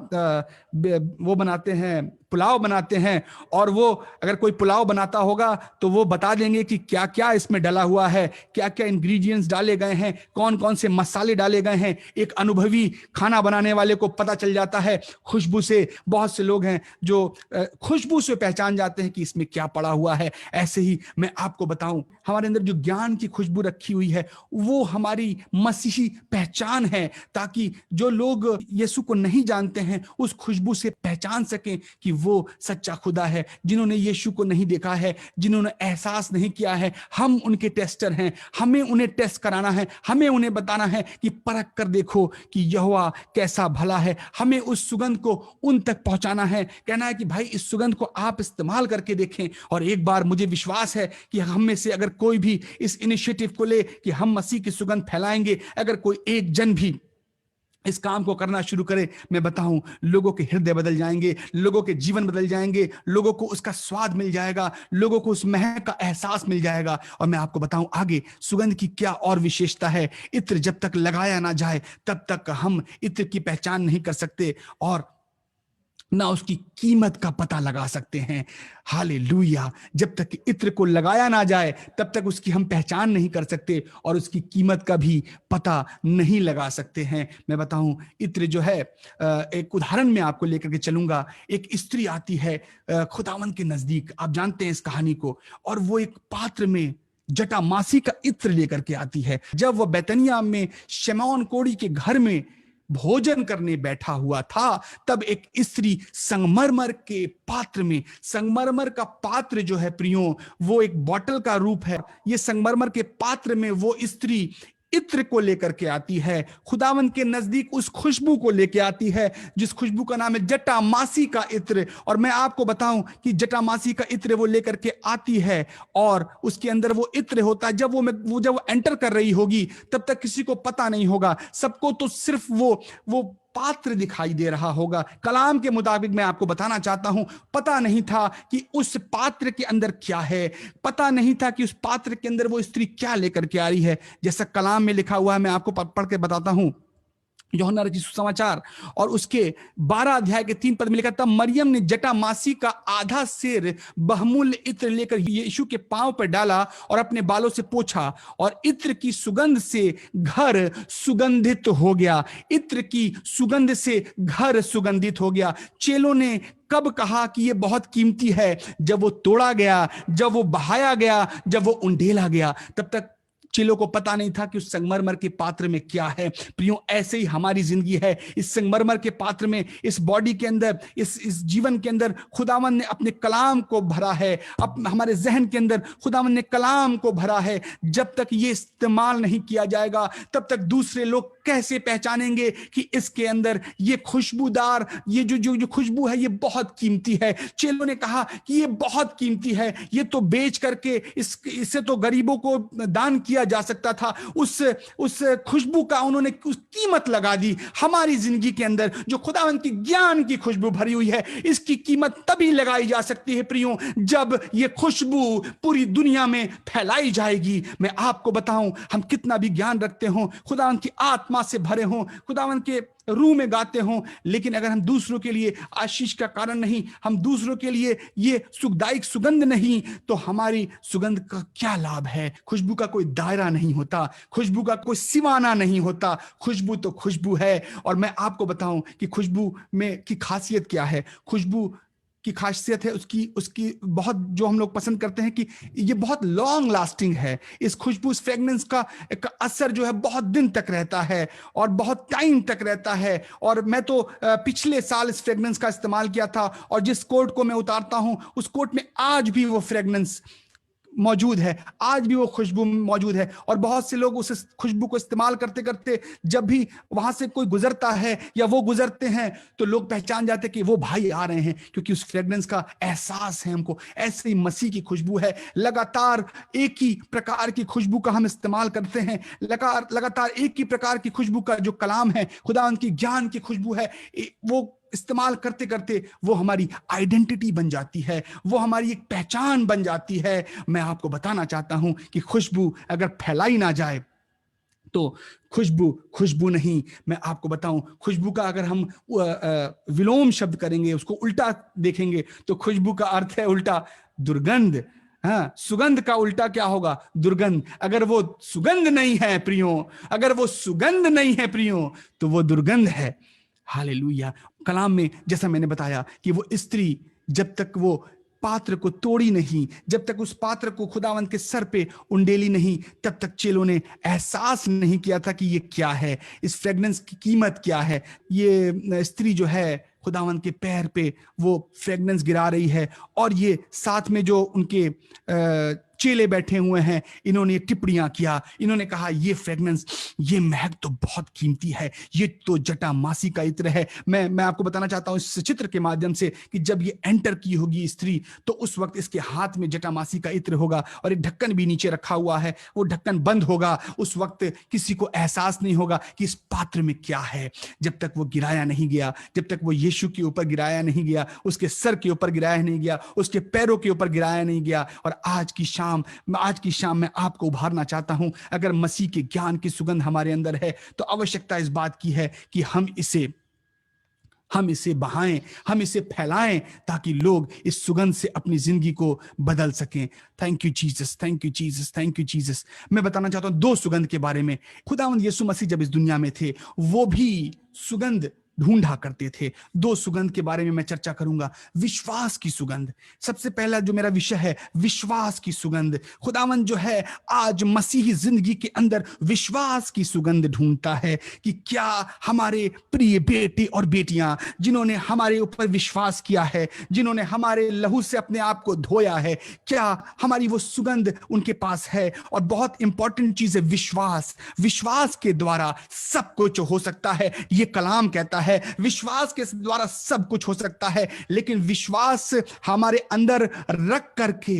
वो बनाते हैं, पुलाव बनाते हैं, और वो अगर कोई पुलाव बनाता होगा तो वो बता देंगे कि क्या क्या इसमें डाला हुआ है, क्या क्या इंग्रेडिएंट्स डाले गए हैं, कौन कौन से मसाले डाले गए हैं। एक अनुभवी खाना बनाने वाले को पता चल जाता है खुशबू से। बहुत से लोग हैं जो खुशबू से पहचान जाते हैं कि इसमें क्या पड़ा हुआ है। ऐसे ही मैं आपको बताऊं हमारे अंदर जो ज्ञान की खुशबू रखी हुई है वो हमारी मसीही पहचान है, ताकि जो लोग यीशु को नहीं जानते हैं उस खुशबू से पहचान सकें कि वो सच्चा खुदा है। जिन्होंने यीशु को नहीं देखा है, जिन्होंने एहसास नहीं किया है, हम उनके टेस्टर हैं। हमें उन्हें टेस्ट कराना है, हमें उन्हें बताना है कि परख कर देखो कि यहोवा कैसा भला है। हमें उस सुगंध को उन तक पहुंचाना है, कहना है कि भाई इस सुगंध को आप इस्तेमाल करके देखें। और एक बार मुझे विश्वास है कि हम में से अगर कोई भी इस इनिशिएटिव को ले कि हम मसीह की सुगंध फैलाएंगे, अगर कोई एक जन भी इस काम को करना शुरू करे, मैं बताऊं लोगों के हृदय बदल जाएंगे, लोगों के जीवन बदल जाएंगे, लोगों को उसका स्वाद मिल जाएगा, लोगों को उस महक का एहसास मिल जाएगा। और मैं आपको बताऊं आगे सुगंध की क्या और विशेषता है। इत्र जब तक लगाया ना जाए तब तक हम इत्र की पहचान नहीं कर सकते और ना उसकी कीमत का पता लगा सकते हैं। हालेलुया। जब तक इत्र को लगाया ना जाए तब तक उसकी हम पहचान नहीं कर सकते और उसकी कीमत का भी पता नहीं लगा सकते हैं। मैं बताऊं इत्र जो है, एक उदाहरण में आपको लेकर के चलूंगा। एक स्त्री आती है खुदावंद के नजदीक, आप जानते हैं इस कहानी को, और वो एक पात्र में जटामासी का इत्र लेकर के आती है। जब वह बैतनिया में शमौन कोढ़ी के घर में भोजन करने बैठा हुआ था, तब एक स्त्री संगमरमर के पात्र में, संगमरमर का पात्र जो है प्रियो, वो एक बॉटल का रूप है। ये संगमरमर के पात्र में वो स्त्री इत्र को लेकर के आती है, खुदावंद के नजदीक उस खुशबू को लेकर आती है जिस खुशबू का नाम है जटामासी का इत्र। और मैं आपको बताऊं कि जटामासी का इत्र वो लेकर के आती है और उसके अंदर वो इत्र होता है। जब वो एंटर कर रही होगी तब तक किसी को पता नहीं होगा, सबको तो सिर्फ वो पात्र दिखाई दे रहा होगा। कलाम के मुताबिक मैं आपको बताना चाहता हूं, पता नहीं था कि उस पात्र के अंदर क्या है, पता नहीं था कि उस पात्र के अंदर वो स्त्री क्या लेकर के आ रही है। जैसा कलाम में लिखा हुआ है, मैं आपको पढ़ के बताता हूं। यूहन्ना रचित सुसमाचार और उसके 12 अध्याय के 3 पद में लिखा था, मरियम ने जटामासी का आधा सेर बहुमूल्य इत्र लेकर यीशु के पांव पर डाला और अपने बालों से पोंछा, और इत्र की सुगंध से घर सुगंधित हो गया। इत्र की सुगंध से घर सुगंधित हो गया। चेलों ने कब कहा कि यह बहुत कीमती है? जब वो तोड़ा गया, जब वो बहाया गया, जब वो उंडेला गया। तब तक चेलों को पता नहीं था कि उस संगमरमर के पात्र में क्या है। प्रियो, ऐसे ही हमारी जिंदगी है। इस संगमरमर के पात्र में, इस बॉडी के अंदर, इस जीवन के अंदर खुदावंद ने अपने कलाम को भरा है। हमारे जहन के अंदर खुदावंद ने कलाम को भरा है। जब तक ये इस्तेमाल नहीं किया जाएगा तब तक दूसरे लोग कैसे पहचानेंगे कि इसके अंदर ये खुशबूदार, ये जो खुशबू है, ये बहुत कीमती है। चेलों ने कहा कि ये बहुत कीमती है, ये तो बेच करके इससे तो गरीबों को दान किया जा सकता था। उस खुशबू का उन्होंने उस कीमत लगा दी। हमारी जिंदगी के अंदर जो खुदावंद की ज्ञान की खुशबू भरी हुई है, इसकी कीमत तभी लगाई जा सकती है प्रियो, जब ये खुशबू पूरी दुनिया में फैलाई जाएगी। मैं आपको बताऊं, हम कितना भी ज्ञान रखते हो, खुदावंद की आत्मा से भरे हो, खुदावंद के रूह में गाते हो, लेकिन अगर हम दूसरों के लिए आशीष का कारण नहीं, हम दूसरों के लिए ये सुखदायक सुगंध नहीं, तो हमारी सुगंध का क्या लाभ है? खुशबू का कोई दायरा नहीं होता, खुशबू का कोई सीमाना नहीं होता। खुशबू तो खुशबू है। और मैं आपको बताऊं कि खुशबू में की खासियत क्या है। खुशबू की खासियत है उसकी बहुत, जो हम लोग पसंद करते हैं कि ये बहुत लॉन्ग लास्टिंग है। इस खुशबू, इस फ्रेगनेंस का असर जो है बहुत दिन तक रहता है और बहुत टाइम तक रहता है। और मैं तो पिछले साल इस फ्रेगनेंस का इस्तेमाल किया था, और जिस कोट को मैं उतारता हूं उस कोट में आज भी वो फ्रेगनेंस मौजूद है, आज भी वो खुशबू मौजूद है। और बहुत से लोग उस खुशबू को इस्तेमाल करते करते जब भी वहां से कोई गुजरता है या वो गुजरते हैं तो लोग पहचान जाते हैं कि वो भाई आ रहे हैं, क्योंकि उस फ्रेग्रेंस का एहसास है हमको। ऐसे ही मसीह की खुशबू है। लगातार एक ही प्रकार की खुशबू का हम इस्तेमाल करते हैं, लगातार एक ही प्रकार की खुशबू का जो कलाम है, खुदावंद की ज्ञान की खुशबू है, वो इस्तेमाल करते करते वो हमारी आइडेंटिटी बन जाती है, वो हमारी एक पहचान बन जाती है। मैं आपको बताना चाहता हूं कि खुशबू अगर फैलाई ना जाए तो खुशबू नहीं। मैं आपको बताऊं, खुशबू का अगर हम विलोम शब्द करेंगे, उसको उल्टा देखेंगे, तो खुशबू का अर्थ है उल्टा दुर्गंध। हाँ, सुगंध का उल्टा क्या होगा? दुर्गंध। अगर वो सुगंध नहीं है प्रियो, अगर वो सुगंध नहीं है प्रियो, तो वो दुर्गंध है। हालेलुया। कलाम में जैसा मैंने बताया कि वो स्त्री जब तक वो पात्र को तोड़ी नहीं, जब तक उस पात्र को खुदावंद के सर पे उंडेली नहीं, तब तक चेलों ने एहसास नहीं किया था कि ये क्या है, इस फ्रेग्रेंस की कीमत क्या है। ये स्त्री जो है खुदावंद के पैर पे वो फ्रेगनेंस गिरा रही है। और ये साथ में जो उनके चेले बैठे हुए हैं, इन्होंने टिप्पणियां किया, इन्होंने कहा ये फ्रेगनेंस, ये महक तो बहुत कीमती है, ये तो जटामासी का इत्र है। मैं आपको बताना चाहता हूं इस चित्र के माध्यम से कि जब ये एंटर की होगी स्त्री, तो उस वक्त इसके हाथ में जटामासी का इत्र होगा और एक ढक्कन भी नीचे रखा हुआ है, वो ढक्कन बंद होगा। उस वक्त किसी को एहसास नहीं होगा कि इस पात्र में क्या है, जब तक वो गिराया नहीं गया, जब तक वो यीशु के ऊपर गिराया नहीं गया, उसके सर के ऊपर गिराया नहीं गया, उसके पैरों के ऊपर गिराया नहीं गया। और आज की शाम मैं आपको उभारना चाहता हूं, अगर मसीह के ज्ञान की सुगंध हमारे अंदर है तो आवश्यकता इस बात की है कि हम इसे बहाएं, हम इसे फैलाएं, ताकि लोग इस सुगंध से अपनी जिंदगी को बदल सकें। Thank you Jesus, thank you Jesus, thank you Jesus. मैं बताना चाहता हूं 2 सुगंध के बारे में। खुदावंद यीशु मसीह जब इस दुनिया में थे, वो भी सुगंध ढूंढा करते थे। 2 सुगंध के बारे में मैं चर्चा करूंगा। विश्वास की सुगंध, सबसे पहला जो मेरा विषय है, विश्वास की सुगंध। खुदावंद जो है आज मसीही जिंदगी के अंदर विश्वास की सुगंध ढूंढता है कि क्या हमारे प्रिय बेटे और बेटियां जिन्होंने हमारे ऊपर विश्वास किया है, जिन्होंने हमारे लहू से अपने आप को धोया है, क्या हमारी वो सुगंध उनके पास है। और बहुत इंपॉर्टेंट चीज है विश्वास। विश्वास के द्वारा सब कुछ हो सकता है, ये कलाम कहता है। विश्वास के द्वारा सब कुछ हो सकता है, लेकिन विश्वास हमारे अंदर रख करके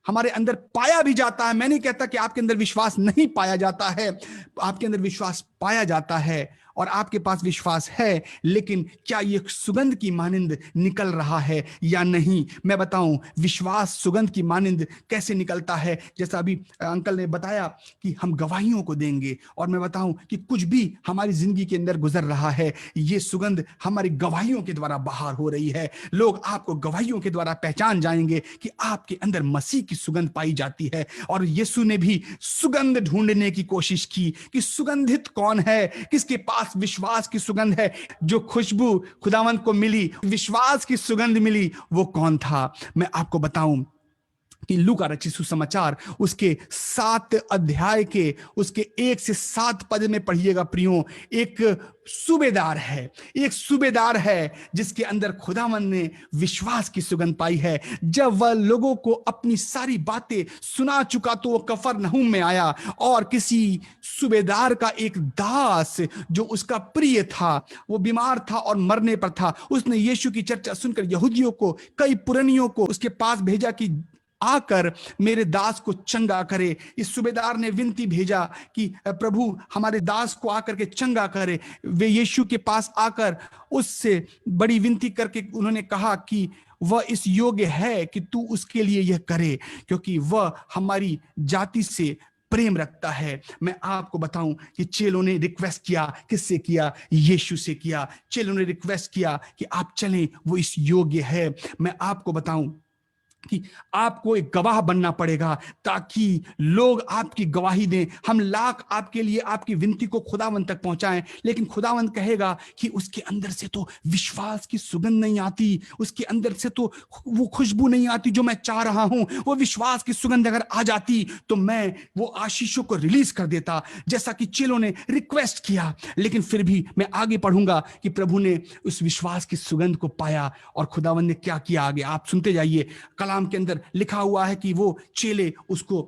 हमारे अंदर पाया भी जाता है। मैं नहीं कहता कि आपके अंदर विश्वास नहीं पाया जाता है, आपके अंदर विश्वास पाया जाता है और आपके पास विश्वास है, लेकिन क्या ये सुगंध की मानिंद निकल रहा है या नहीं। मैं बताऊं विश्वास सुगंध की मानिंद कैसे निकलता है। जैसा अभी अंकल ने बताया कि हम गवाहियों को देंगे, और मैं बताऊं कि कुछ भी हमारी जिंदगी के अंदर गुजर रहा है, ये सुगंध हमारी गवाहियों के द्वारा बाहर हो रही है। लोग आपको गवाहियों के द्वारा पहचान जाएंगे कि आपके अंदर मसीह की सुगंध पाई जाती है। और यीशु ने भी सुगंध ढूंढने की कोशिश की कि सुगंधित कौन है, किसके पास विश्वास की सुगंध है। जो खुशबू खुदावंत को मिली, विश्वास की सुगंध मिली, वो कौन था। मैं आपको बताऊं कि लूका रचित सुसमाचार उसके 7 अध्याय के उसके 1 से 7 पद में पढ़िएगा प्रियो। एक सूबेदार है जिसके अंदर खुदावंद ने विश्वास की सुगंध पाई है। जब वह लोगों को अपनी सारी बातें सुना चुका तो वो कफरनहूम में आया, और किसी सूबेदार का एक दास जो उसका प्रिय था, वो बीमार था और मरने पर था। उसने यीशु की चर्चा सुनकर यहूदियों को, कई पुरनियों को उसके पास भेजा कि आकर मेरे दास को चंगा करे। इस सूबेदार ने विनती भेजा कि प्रभु हमारे दास को आकर के चंगा करे। वे यीशु के पास आकर उससे बड़ी विनती करके उन्होंने कहा कि वह इस योग्य है कि तू उसके लिए यह करे, क्योंकि वह हमारी जाति से प्रेम रखता है। मैं आपको बताऊं कि चेलों ने रिक्वेस्ट किया, किससे किया? यीशु से किया। चेलों ने रिक्वेस्ट किया कि आप चलें, वो इस योग्य है। मैं आपको बताऊं कि आपको एक गवाह बनना पड़ेगा ताकि लोग आपकी गवाही दें। हम लाख आपके लिए आपकी विनती को खुदावंत तक पहुंचाएं, लेकिन खुदावंत कहेगा कि उसके अंदर से तो विश्वास की सुगंध नहीं आती, उसके अंदर से तो वो खुशबू नहीं आती जो मैं चाह रहा हूं। वो विश्वास की सुगंध अगर आ जाती तो मैं वो आशीषों को रिलीज कर देता, जैसा कि चेलों ने रिक्वेस्ट किया। लेकिन फिर भी मैं आगे पढ़ूंगा कि प्रभु ने उस विश्वास की सुगंध को पाया और खुदावंत ने क्या किया आगे, आप सुनते जाइए। कलाम के अंदर लिखा हुआ है कि वो चेले उसको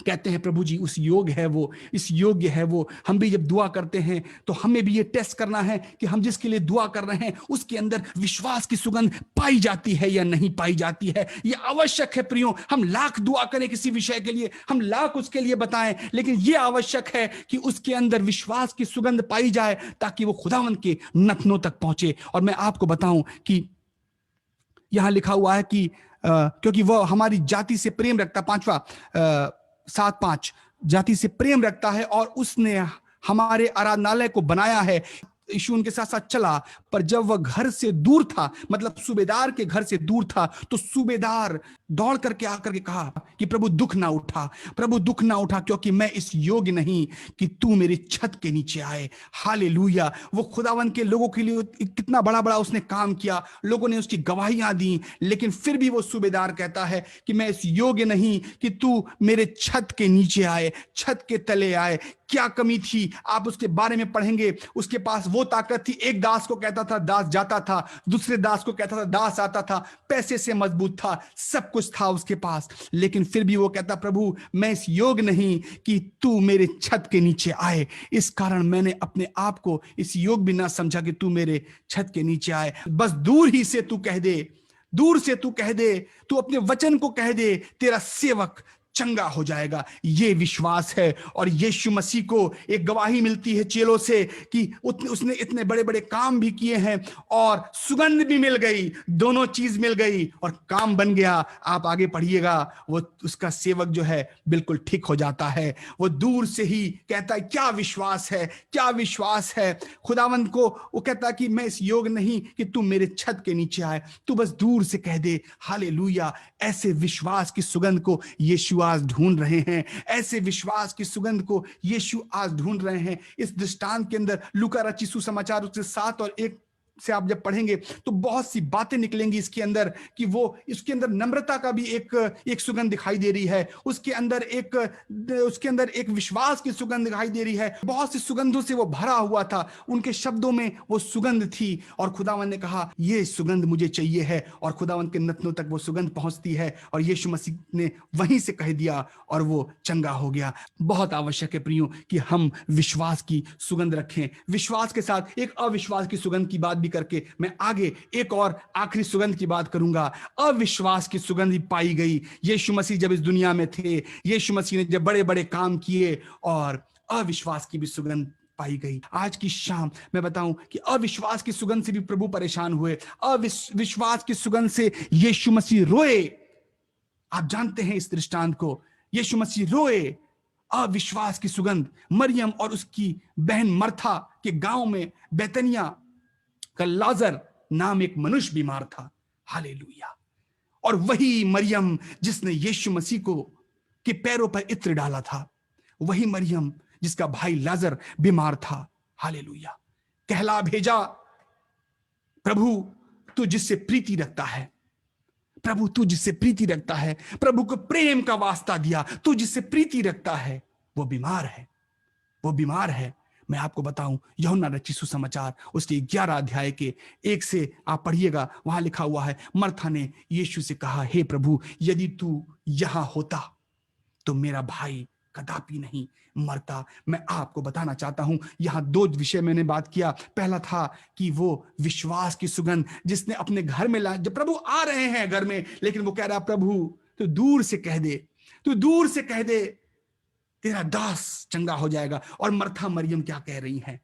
कहते हैं, प्रभु जी उस योग्य है वो, इस योग्य है वो। हम भी जब दुआ करते हैं तो हमें भी ये टेस्ट करना है कि हम जिसके लिए दुआ कर रहे हैं उसके अंदर विश्वास की सुगंध पाई जाती है या नहीं पाई जाती है। ये आवश्यक है प्रियो। हम लाख दुआ करें किसी विषय के लिए, हम लाख उसके लिए बताएं, लेकिन ये आवश्यक है कि उसके अंदर विश्वास की सुगंध पाई जाए ताकि वो खुदावंत के नथनों तक पहुंचे। और मैं आपको बताऊं कि यहां लिखा हुआ है कि क्योंकि वह हमारी जाति से प्रेम रखता, 7:5 जाति से प्रेम रखता है और उसने हमारे आराधनालय को बनाया है। यीशु उनके साथ साथ चला, पर जब वह घर से दूर था, मतलब सूबेदार के घर से दूर था, तो सूबेदार दौड़ करके आकर के कहा कि प्रभु दुख ना उठा, प्रभु दुख ना उठा, क्योंकि मैं इस योग्य नहीं कि तू मेरी छत के नीचे आए। हालेलुया। वो खुदावन के लोगों के लिए कितना बड़ा बड़ा उसने काम किया, लोगों ने उसकी गवाहियां दी, लेकिन फिर भी वो सूबेदार कहता है कि मैं इस योग्य नहीं कि तू मेरे छत के नीचे आए, छत के तले आए। क्या कमी थी आप उसके बारे में पढ़ेंगे। उसके पास वो ताकत थी, एक दास को कहता था दास जाता था, दूसरे दास को कहता था दास आता था, पैसे से मजबूत था, सब कुछ था उसके पास, लेकिन फिर भी वो कहता प्रभु मैं इस योग नहीं कि तू मेरे छत के नीचे आए, इस कारण मैंने अपने आप को इस योग भी ना समझा कि तू मेरे छत के नीचे आए। बस दूर ही से तू कह दे, दूर से तू कह दे, तू अपने वचन को कह दे, तेरा सेवक चंगा हो जाएगा। ये विश्वास है। और यीशु मसीह को एक गवाही मिलती है चेलों से कि उसने इतने बड़े बड़े काम भी किए हैं और सुगंध भी मिल गई, दोनों चीज मिल गई और काम बन गया। आप आगे पढ़िएगा, वो उसका सेवक जो है बिल्कुल ठीक हो जाता है। वो दूर से ही कहता है क्या विश्वास है, क्या विश्वास है। खुदावंद को वो कहता है कि मैं इस योग नहीं कि तू मेरे छत के नीचे आए, तू बस दूर से कह दे हालेलुया। ऐसे विश्वास की सुगंध को यीशु आज ढूंढ रहे हैं, ऐसे विश्वास की सुगंध को यीशु आज ढूंढ रहे हैं। इस दृष्टांत के अंदर लूका रचित सुसमाचार उसके 7 और 1 से आप जब पढ़ेंगे तो बहुत सी बातें निकलेंगी इसके अंदर कि वो इसके अंदर नम्रता का भी एक सुगंध दिखाई दे रही है, उसके अंदर एक विश्वास की सुगंध दिखाई दे रही है। बहुत सी सुगंधों से वो भरा हुआ था, उनके शब्दों में वो सुगंध थी और खुदावंद ने कहा ये सुगंध मुझे चाहिए है और खुदावंद के नथनों तक वो सुगंध पहुंचती है और यीशु मसीह ने वहीं से कह दिया और वो चंगा हो गया। बहुत आवश्यक है प्रियो कि हम विश्वास की सुगंध रखें। विश्वास के साथ एक अविश्वास की सुगंध की बात करके मैं आगे एक और आखिरी सुगंध की बात करूंगा। अविश्वास की सुगंध पाई गई। यीशु मसीह जब इस दुनिया में थे, यीशु मसीह ने जब बड़े बड़े काम किए और अविश्वास की भी सुगंध पाई गई। आज की शाम मैं बताऊं कि अविश्वास की सुगंध से भी प्रभु परेशान हुए, अविश्वास की सुगंध से यीशु मसीह रोए। आप जानते हैं इस दृष्टांत को, यीशु मसीह रोए। अविश्वास की सुगंध, मरियम और उसकी बहन मर्था के गांव में बैतनिया का लाजर नाम एक मनुष्य बीमार था। हालेलुया। और वही मरियम जिसने यीशु मसीह को के पैरों पर इत्र डाला था, वही मरियम जिसका भाई लाजर बीमार था। हालेलुया। कहला भेजा, प्रभु तू जिससे प्रीति रखता है, प्रभु तू जिससे प्रीति रखता है, प्रभु को प्रेम का वास्ता दिया, तू जिससे प्रीति रखता है वो बीमार है, वो बीमार है। मैं आपको बताऊं यूहन्ना रचित सुसमाचार उसके 11 अध्याय के 1 से आप पढ़िएगा, वहां लिखा हुआ है मर्था ने यीशु से कहा हे प्रभु यदि तू यहां होता तो मेरा भाई कदापि नहीं मरता। मैं आपको बताना चाहता हूं यहां 2 विषय मैंने बात किया। पहला था कि वो विश्वास की सुगंध जिसने अपने घर में ला, जब प्रभु आ रहे हैं घर में, लेकिन वो कह रहा प्रभु तू दूर से कह दे, तू दूर से कह दे, तेरा दास चंगा हो जाएगा। और मर्था मरियम क्या कह रही हैं?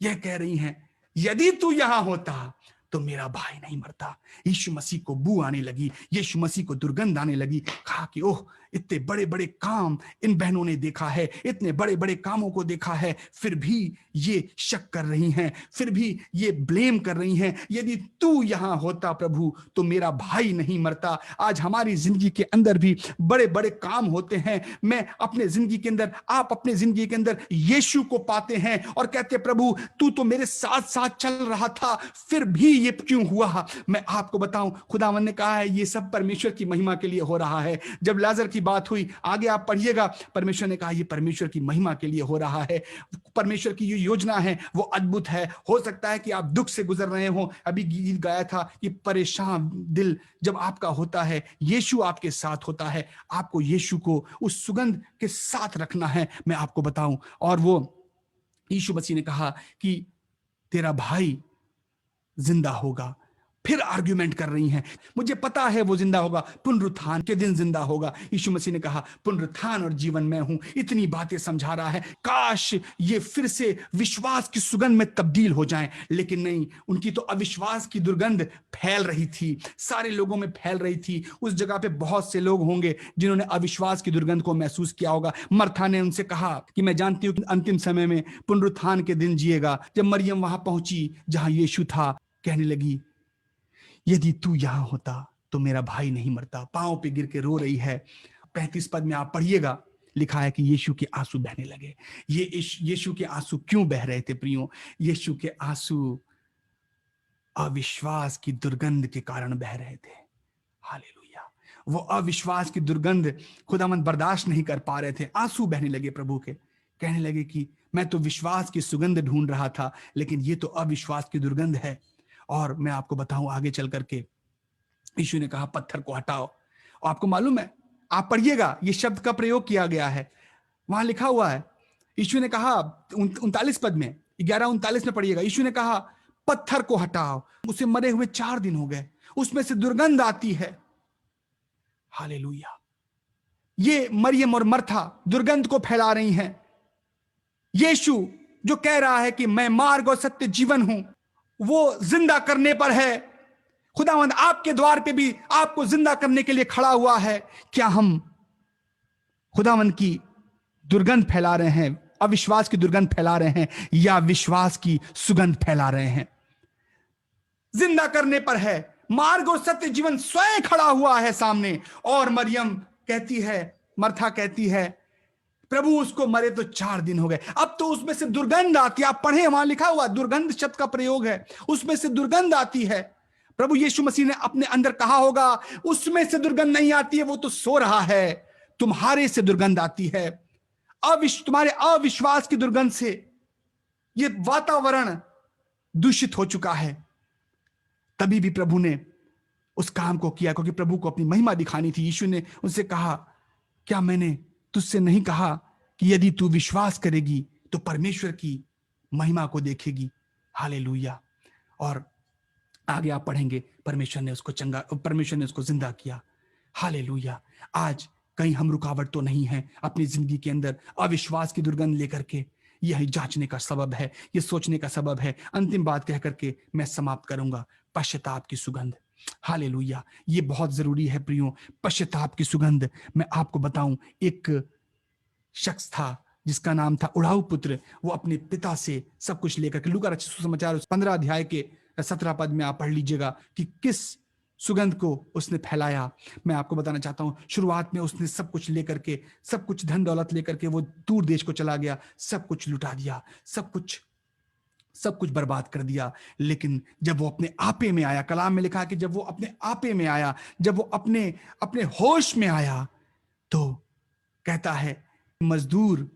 यह कह रही हैं यदि तू यहां होता तो मेरा भाई नहीं मरता। यीशु मसीह को बू आने लगी, यीशु मसीह को दुर्गंध आने लगी। कहा कि ओह इतने बड़े बड़े काम इन बहनों ने देखा है, इतने बड़े बड़े कामों को देखा है, फिर भी ये शक कर रही हैं, फिर भी ये ब्लेम कर रही हैं। यदि तू यहां होता प्रभु तो मेरा भाई नहीं मरता। आज हमारी जिंदगी के अंदर भी बड़े बड़े काम होते हैं। मैं अपने जिंदगी के अंदर, आप अपने जिंदगी के अंदर यीशु को पाते हैं और कहते प्रभु तू तो मेरे साथ साथ चल रहा था, फिर भी ये क्यों हुआ? मैं आपको बताऊं खुदावंद ने कहा है ये सब परमेश्वर की महिमा के लिए हो रहा है। जब लाजर की बात हुई, आगे आप पढ़िएगा, परमेश्वर ने कहा ये परमेश्वर की महिमा के लिए हो रहा है। परमेश्वर की जो योजना है वो अद्भुत है। हो सकता है कि आप दुख से गुजर रहे हो। अभी गीत गाया था कि परेशान दिल जब आपका होता है, यीशु आपके साथ होता है। आपको यीशु को उस सुगंध के साथ रखना है। मैं आपको बताऊं, और वो यीशु मसीह ने कहा कि तेरा भाई जिंदा होगा। फिर आर्ग्यूमेंट कर रही हैं, मुझे पता है वो जिंदा होगा, पुनरुत्थान के दिन जिंदा होगा। यीशु मसीह ने कहा पुनरुत्थान और जीवन मैं हूं। इतनी बातें समझा रहा है, काश ये फिर से विश्वास की सुगंध में तब्दील हो जाएं, लेकिन नहीं। उनकी तो अविश्वास की दुर्गंध फैल रही थी, सारे लोगों में फैल रही थी। उस जगह पे बहुत से लोग होंगे जिन्होंने अविश्वास की दुर्गंध को महसूस किया होगा। मर्था ने उनसे कहा कि मैं जानती हूं कि अंतिम समय में पुनरुत्थान के दिन जिएगा। जब मरियम वहां पहुंची जहां यीशु था, कहने लगी यदि तू यहां होता तो मेरा भाई नहीं मरता। पांव पे गिर के रो रही है। 35 पद में आप पढ़िएगा, लिखा है कि यीशु के आंसू बहने लगे। ये यीशु के आंसू क्यों बह रहे थे प्रियो? यीशु के आंसू अविश्वास की दुर्गंध के कारण बह रहे थे। हालेलुया। वो अविश्वास की दुर्गंध खुदावंद बर्दाश्त नहीं कर पा रहे थे, आंसू बहने लगे प्रभु के। कहने लगे कि मैं तो विश्वास की सुगंध ढूंढ रहा था, लेकिन ये तो अविश्वास की दुर्गंध है। और मैं आपको बताऊं आगे चल करके यीशु ने कहा पत्थर को हटाओ। और आपको मालूम है, आप पढ़िएगा, ये शब्द का प्रयोग किया गया है, वहां लिखा हुआ है। यीशु ने कहा 39 पद में, 11:39 में पढ़िएगा, यीशु ने कहा पत्थर को हटाओ। उसे मरे हुए 4 दिन हो गए, उसमें से दुर्गंध आती है। हालेलुया। ये मरियम और मर्था दुर्गंध को फैला रही हैं। यीशु जो कह रहा है कि मैं मार्ग और सत्य जीवन हूं, वो जिंदा करने पर है। खुदावंद आपके द्वार पे भी आपको जिंदा करने के लिए खड़ा हुआ है। क्या हम खुदावंद की दुर्गंध फैला रहे हैं, अविश्वास की दुर्गंध फैला रहे हैं, या विश्वास की सुगंध फैला रहे हैं? जिंदा करने पर है, मार्ग और सत्य जीवन स्वयं खड़ा हुआ है सामने। और मरियम कहती है, मर्था कहती है, प्रभु उसको मरे तो 4 दिन हो गए, अब तो उसमें से दुर्गंध आती है। आप पढ़े, वहां लिखा हुआ दुर्गंध शब्द का प्रयोग है, उसमें से दुर्गंध आती है। प्रभु यीशु मसीह ने अपने अंदर कहा होगा उसमें से दुर्गंध नहीं आती है, वो तो सो रहा है, तुम्हारे से दुर्गंध आती है। तुम्हारे अविश्वास की दुर्गंध से ये वातावरण दूषित हो चुका है। तभी भी प्रभु ने उस काम को किया, क्योंकि प्रभु को अपनी महिमा दिखानी थी। यीशु ने उनसे कहा, क्या मैंने तुझसे नहीं कहा कि यदि तू विश्वास करेगी तो परमेश्वर की महिमा को देखेगी? हालेलुया। और आगे आप पढ़ेंगे, परमेश्वर ने उसको जिंदा किया। हालेलुया। आज कहीं हम रुकावट तो नहीं है अपनी जिंदगी के अंदर अविश्वास की दुर्गंध लेकर के? यही जांचने का सबब है, ये सोचने का सबब है। अंतिम बात कह करके मैं समाप्त करूंगा, पश्चाताप की सुगंध। हालेलुया। ये बहुत जरूरी है प्रियो, पश्चाताप की सुगंध। मैं आपको बताऊं, एक शख्स था जिसका नाम था उड़ाऊ पुत्र। वो अपने पिता से सब कुछ लेकर के, लूका रचित सुसमाचार 15 अध्याय के 17 पद में आप पढ़ लीजिएगा कि किस सुगंध को उसने फैलाया। मैं आपको बताना चाहता हूं, शुरुआत में उसने सब कुछ लेकर के, सब कुछ धन दौलत लेकर के वो दूर देश को चला गया, सब कुछ लुटा दिया, सब कुछ बर्बाद कर दिया। लेकिन जब वो अपने आपे में आया, कलाम में लिखा है कि जब वो अपने आपे में आया, जब वो अपने होश में आया, तो कहता है मजदूर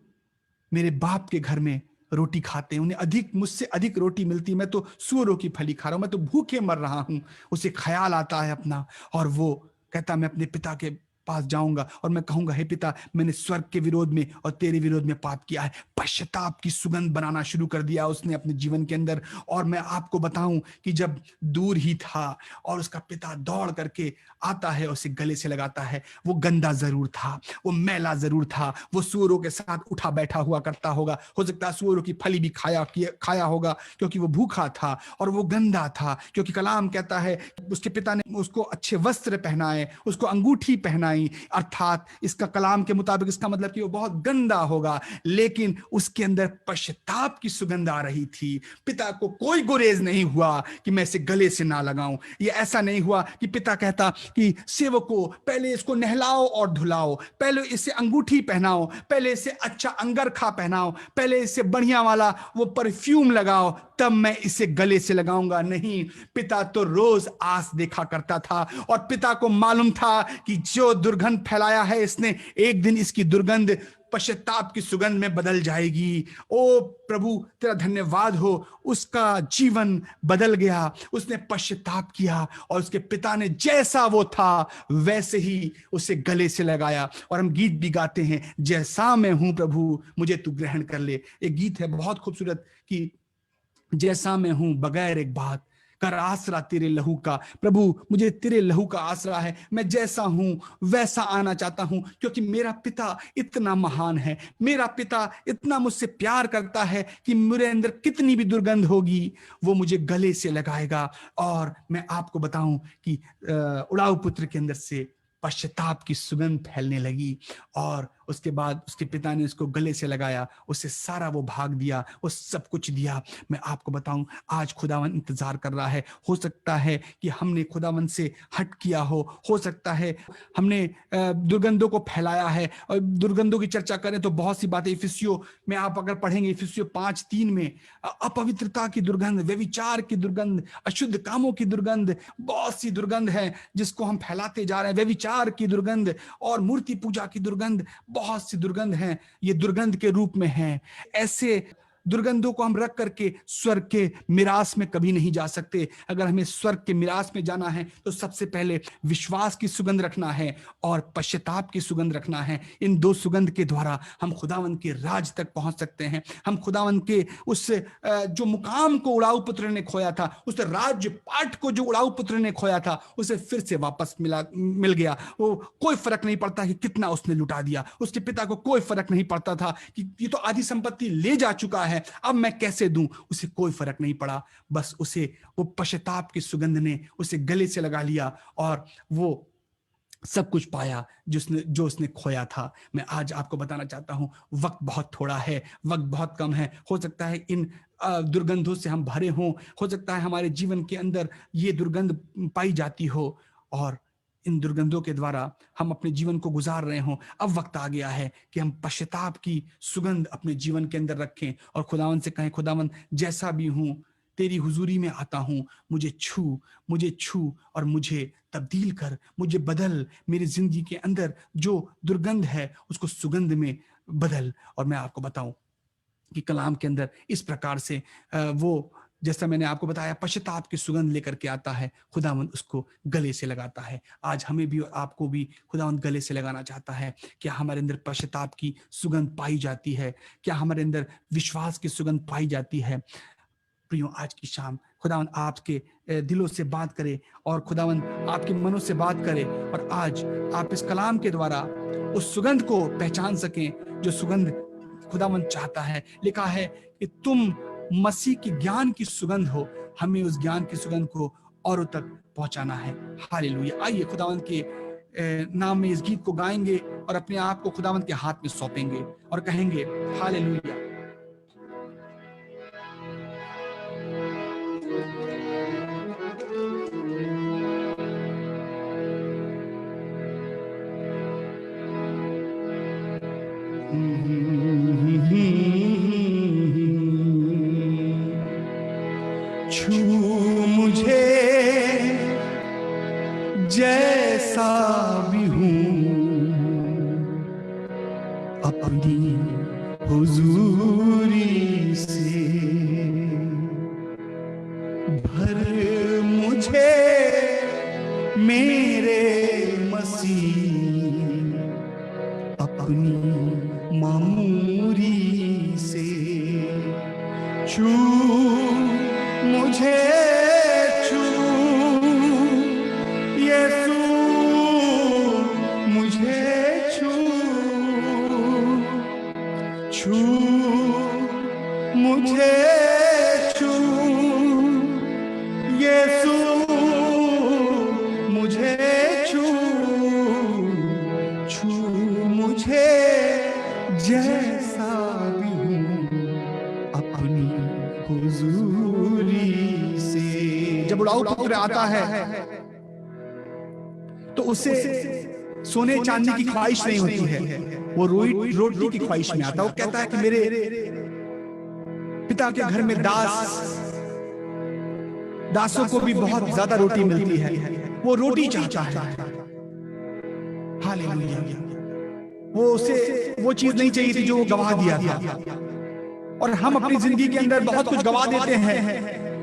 मेरे बाप के घर में रोटी खाते हैं, उन्हें मुझसे अधिक रोटी मिलती, मैं तो सूअरों की फली खा रहा हूं, मैं तो भूखे मर रहा हूं। उसे ख्याल आता है अपना, और वो कहता मैं अपने पिता के पास जाऊंगा और मैं कहूंगा, हे पिता, मैंने स्वर्ग के विरोध में और तेरे विरोध में पाप किया है। पश्चाताप की सुगंध बनाना शुरू कर दिया उसने अपने जीवन के अंदर। और मैं आपको बताऊं कि जब दूर ही था और उसका पिता दौड़ करके आता है, उसे गले से लगाता है, वो गंदा जरूर था, वो मैला जरूर था, वो सूअरों के साथ उठा बैठा हुआ करता होगा, हो सकता है सूअरों की फली भी खाया होगा, क्योंकि वो भूखा था और वो गंदा था। क्योंकि कलाम कहता है उसके पिता ने उसको अच्छे वस्त्र पहनाए, उसको अंगूठी पहनाई, अर्थात इसका कलाम के मुताबिक इसका मतलब कि वो बहुत गंदा होगा, लेकिन उसके अंदर पश्चाताप की सुगंध आ रही थी। पिता को कोई गुरेज नहीं हुआ कि मैं इसे गले से ना लगाऊं। ये ऐसा नहीं हुआ कि पिता कहता कि सेवकों पहले इसको नहलाओ और धुलाओ, पहले इसे अंगूठी पहनाओ, पहले इसे अच्छा अंगरखा पहनाओ, पहले इसे बढ़िया वाला वो परफ्यूम लगाओ, तब मैं इसे गले से लगाऊंगा। नहीं, पिता तो रोज आस देखा करता था और पिता को मालूम था कि जो दुर्गंध फैलाया है इसने, एक दिन इसकी दुर्गंध पश्चाताप की सुगंध में बदल जाएगी। ओ प्रभु तेरा धन्यवाद हो, उसका जीवन बदल गया, उसने पश्चाताप किया और उसके पिता ने जैसा वो था वैसे ही उसे गले से लगाया। और हम गीत भी गाते हैं, जैसा मैं हूं प्रभु मुझे तू ग्रहण कर ले। एक गीत है बहुत खूबसूरत कि जैसा मैं हूं बगैर एक बात कर आसरा तेरे लहू का, प्रभु मुझे तेरे लहू का आसरा है, मैं जैसा हूं वैसा आना चाहता हूं, क्योंकि मेरा पिता इतना महान है, मेरा पिता इतना मुझसे प्यार करता है कि मेरे अंदर कितनी भी दुर्गंध होगी वो मुझे गले से लगाएगा। और मैं आपको बताऊं कि उड़ाऊ पुत्र के अंदर से पश्चाताप की सुगंध फैलने लगी और उसके बाद उसके पिता ने उसको गले से लगाया, उसे सारा वो भाग दिया, वो सब कुछ दिया। मैं आपको बताऊं, आज खुदावन इंतजार कर रहा है। हो सकता है कि हमने खुदावन से हट किया हो सकता है हमने दुर्गंधों को फैलाया है। और दुर्गंधों की चर्चा करें तो बहुत सी बातें इफिसियों में आप अगर पढ़ेंगे, इफिसियों 5:3 में अपवित्रता की दुर्गंध, व्यभिचार की दुर्गंध, अशुद्ध कामों की दुर्गंध, बहुत सी दुर्गंध है जिसको हम फैलाते जा रहे हैं। व्यभिचार की दुर्गंध और मूर्ति पूजा की दुर्गंध, बहुत सी दुर्गंध हैं, ये दुर्गंध के रूप में हैं। ऐसे दुर्गंधों को हम रख करके स्वर्ग के मिरास में कभी नहीं जा सकते। अगर हमें स्वर्ग के मिरास में जाना है तो सबसे पहले विश्वास की सुगंध रखना है और पश्चाताप की सुगंध रखना है। इन दो सुगंध के द्वारा हम खुदावंद के राज तक पहुंच सकते हैं। हम खुदावंद के उस जो मुकाम को उड़ाऊ पुत्र ने खोया था, उस राज्य पाठ को जो उड़ाऊ पुत्र ने खोया था, उसे फिर से वापस मिल गया। वो कोई फर्क नहीं पड़ता कि कितना उसने लुटा दिया। उसके पिता को कोई फर्क नहीं पड़ता था कि ये तो आधी संपत्ति ले जा चुका है, अब मैं कैसे दूं। उसे कोई फर्क नहीं पड़ा, बस उसे वो पश्चाताप की सुगंध ने उसे गले से लगा लिया और वो सब कुछ पाया जो उसने खोया था। मैं आज आपको बताना चाहता हूं, वक्त बहुत थोड़ा है, वक्त बहुत कम है। हो सकता है इन दुर्गंधों से हम भरे हों, हो सकता है हमारे जीवन के अंदर ये दुर्गंध पाई जाती हो और इन दुर्गंधों के द्वारा हम अपने जीवन को गुजार रहे हों। अब वक्त आ गया है कि हम पश्चाताप की सुगंध अपने जीवन के अंदर रखें और खुदावंद से कहें, खुदावंद जैसा भी हूं तेरी हुजूरी में आता हूं, मुझे छू और मुझे तब्दील कर, मुझे बदल। मेरी जिंदगी के अंदर जो दुर्गंध है उसको सुगंध में बदल। और मैं आपको बताऊं कि कलाम के अंदर इस प्रकार से वो, जैसा मैंने आपको बताया, पश्चाताप की सुगंध लेकर के आता है, खुदावंद उसको गले से लगाता है। आज हमें भी और आपको भी खुदावंद गले से लगाना चाहता है। क्या हमारे अंदर पश्चाताप की सुगंध पाई जाती है? क्या हमारे अंदर विश्वास की सुगंध पाई जाती है? प्रियो, आज की शाम खुदावंद आपके दिलों से बात करे और खुदावंद आपके मनों से बात करे और आज आप इस कलाम के द्वारा उस सुगंध को पहचान सकें जो सुगंध खुदावंद चाहता है। लिखा है कि तुम मसीह की ज्ञान की सुगंध हो, हमें उस ज्ञान की सुगंध को औरों तक पहुंचाना है। हालेलुया। आइए खुदावंद के नाम में इस गीत को गाएंगे और अपने आप को खुदावंद के हाथ में सौंपेंगे और कहेंगे हालेलुया। मुझे जैसा भी हूँ अपनी हुजूरी से भर, मुझे मेरे मसीह अपनी मामूरी से छू, मुझे छू यीशु, मुझे छू मुझे छू यीशु, मुझे छू मुझे जैसा भी हूँ अपनी हुजूरी से। जब उड़ाऊ पुत्र आता है तो उसे सोने चांदी की ख्वाहिश नहीं होती है, वो रोटी की ख्वाहिश में आता है। वो कहता है कि मेरे पिता के घर में दासों को भी बहुत ज्यादा रोटी मिलती है, वो रोटी चाहता है। हालेलुया। उसे वो चीज नहीं चाहिए थी जो वो गवा दिया था। और हम अपनी जिंदगी के अंदर बहुत कुछ गवा देते हैं,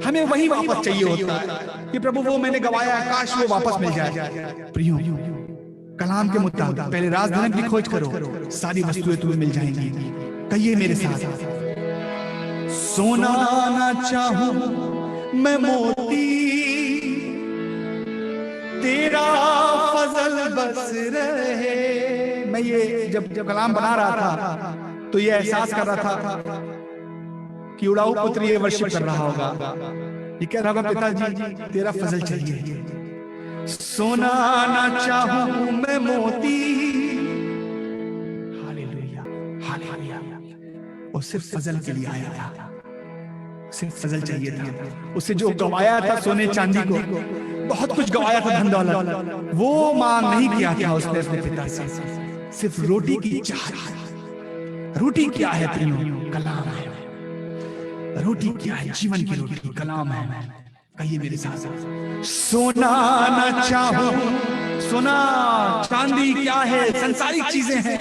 हमें वही वापस चाहिए होता है कि प्रभु वो मैंने गवाया, काश वो वापस मिल जाए। प्रियो, कलाम के मुताबिक पहले राजधन की खोज करो, सारी वस्तुएं तुम्हें मिल जाएंगी। कहिए मेरे साथ, सोना ना चाहूं मैं मोती, तेरा फजल बस रहे। मैं ये जब कलाम बना रहा था तो ये एहसास कर रहा था कि उड़ाऊ पुत्र ये वर्शिप कर रहा होगा, ये कह रहा होगा पिताजी तेरा फजल चाहिए। सोना ना चाहूं मैं मोती, हालेलुया हालेलुया। वो सिर्फ फजल के लिए आया था, सिर्फ फजल चाहिए था। उसे जो गवाया था सोने चांदी को, बहुत कुछ गवाया था, धन दौलत, वो मांग नहीं किया था उसने अपने पिता से, सिर्फ रोटी की चाह। रोटी क्या है प्रियो? कलाम है। रोटी क्या है? जीवन की रोटी कलाम है। कहिए मेरे साथ, सोना ना चाहूं, सोना चांदी क्या है? संसारिक चीजें हैं,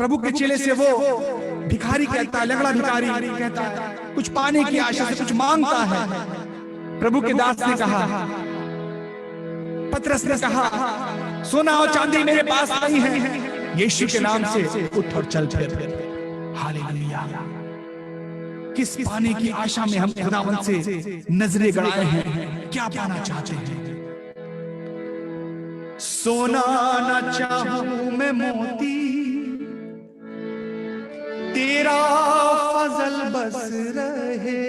प्रभु के चेले से वो भिखारी कहता है, लंगड़ा भिखारी कहता है, कुछ पाने की आशा से कुछ मांगता है। प्रभु के दास ने कहा, पतरस ने कहा, सोना और चांदी मेरे पास नहीं है, यीशु के नाम से उठ और चल फिर। हालेलुया। किस पाने की आशा में हम खुदावंद से नजरें गड़ाए हैं? क्या पाना चाहते हैं? सोना न चाहूं मैं मोती, तेरा फजल बस रहे।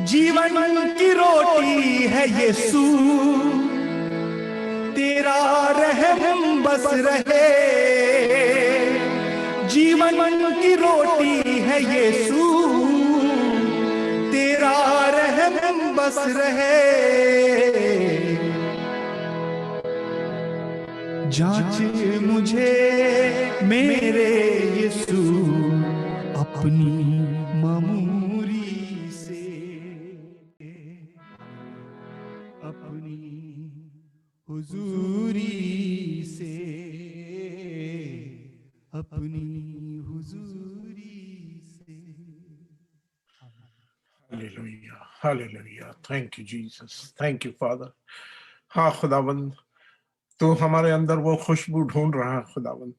जीवन की रोटी है यीशु, तेरा रहम बस रहे। जीवन की रोटी है यीशु, तेरा रहम बस रहे। जांच मुझे मेरे यीशु अपनी मामूरी से, अपनी हुजूरी से, अपनी हुजूरी से। Hallelujah, hallelujah. Thank you Jesus, thank you father. हाँ खुदावंद, तो हमारे अंदर वो खुशबू ढूंढ रहा है खुदावंद,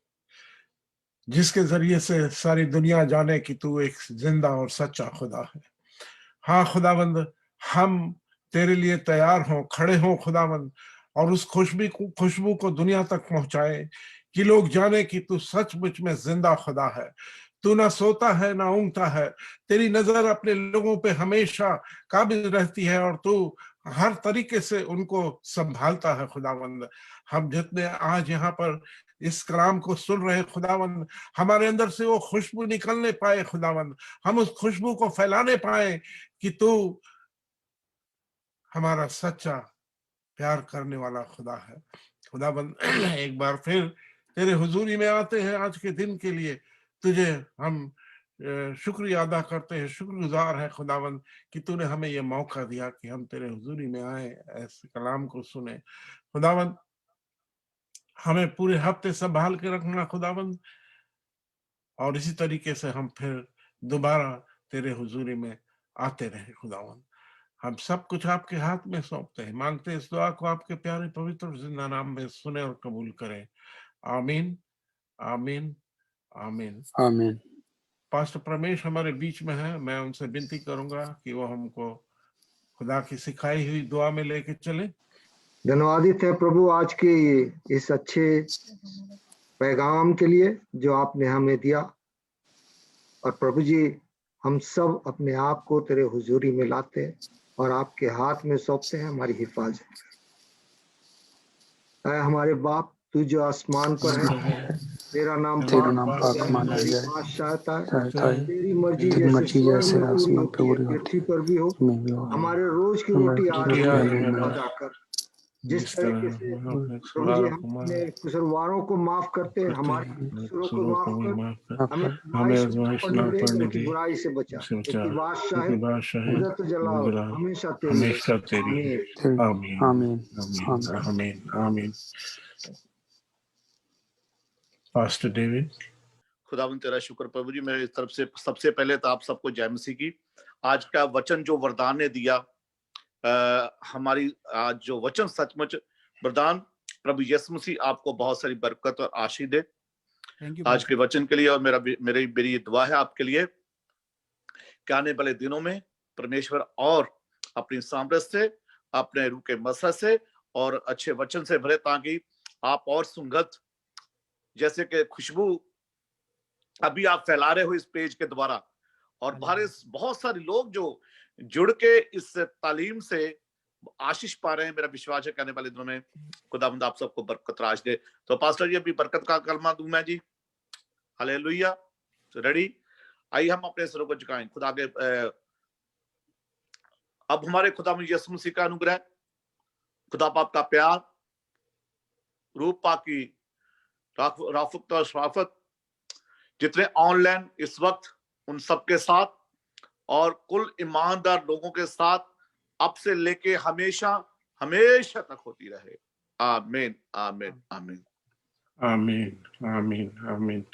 जिसके जरिए से सारी दुनिया जाने कि तू एक जिंदा और सच्चा खुदा है। हाँ खुदावंद, हम तेरे लिए तैयार हों, खड़े हों खुदावंद, और उस खुशबू को दुनिया तक पहुंचाए कि लोग जाने कि तू सचमुच में जिंदा खुदा है। तू ना सोता है ना ऊँगता है, तेरी नजर अपने लोगों पे हमेशा काबिल रहती है और तू हर तरीके से उनको संभालता है खुदावंद। हम जितने आज यहाँ पर इस कलाम को सुन रहे खुदावंद, हमारे अंदर से वो खुशबू निकलने पाए खुदावंद, हम उस खुशबू को फैलाने पाए कि तू हमारा सच्चा प्यार करने वाला खुदा है खुदावंद। एक बार फिर तेरे हुजूरी में आते हैं आज के दिन के लिए, तुझे हम शुक्रिया अदा करते हैं, शुक्रगुजार है खुदावंद कि तूने हमें ये मौका दिया कि हम तेरे हुजूरी में आए, ऐसे कलाम को सुने खुदावंद। हमें पूरे हफ्ते संभाल के रखना खुदावंद, और इसी तरीके से हम फिर दोबारा तेरे हुजूरी में आते रहे खुदावंद। हम सब कुछ आपके हाथ में सौंपते हैं, मांगते हैं इस दुआ को आपके प्यारे पवित्र और जिंदा नाम में सुने और कबूल करें। आमीन, आमीन, आमीन, आमीन। पास्टर प्रमेश हमारे बीच में है, मैं उनसे विनती करूंगा कि वो हमको खुदा की सिखाई हुई दुआ में लेके चले। धन्यवादित है प्रभु आज के इस अच्छे पैगाम के लिए जो आपने हमें दिया, और प्रभु जी हम सब अपने आप को तेरे हुजूरी में लाते हैं और आपके हाथ में सौंपते हैं हमारी हिफाजत। ऐ हमारे बाप, तू जो आसमान पर है, तेरा नाम पाक माना जाए, तेरी मर्जी जैसे आसमान पे पूरी पृथ्वी पर भी हो। हमारे रोज की रोटी आज अदा कर, जिस तरीके से प्रभु जी हम अपने कसूरवारों को माफ करते हैं, हमारे कसूरों को माफ कर, हमें बुराई से बचा, हमेशा तेरी। आमीन, आमीन, आमीन। Pastor David. खुदावन तेरा शुक्र प्रभु जी, मेरे तरफ से सबसे पहले तो आप सबको जय मसीह की। आज का वचन जो वरदान ने दिया, हमारी आज जो वचन सचमुच वरदान, प्रभु यीशु मसीह आपको बहुत सारी बरकत और आशीष दे आज के वचन के लिए। और मेरी दुआ है आपके लिए कि आने वाले दिनों में परमेश्वर और अपनी सामर्थ से, अपने रूह के मसरत से और अच्छे वचन से भरे, ताकि आप और सुगंध जैसे कि खुशबू अभी आप फैला रहे हो इस पेज के द्वारा, और बहुत सारे लोग जो जुड़ के इस तालीम से आशीष पा रहे हैं, मेरा विश्वास है कि आने वाले दिनों में खुदावंद आप सबको बरकत राज दे। तो पास्टर जी अभी बरकत का कलमा दूं मैं जी। Hallelujah, ready? आइए हम अपने सरों को झुकाएं खुदा के। अब हमारे खुदा में यीशु मसीह का अनुग्रह, खुदा बाप का प्यार, रूप पाक की राफत और शराफत, जितने ऑनलाइन इस वक्त उन सबके साथ और कुल ईमानदार लोगों के साथ अब से लेके हमेशा हमेशा तक होती रहे। आमीन आमीन आमीन। आमीन आमीन आमीन।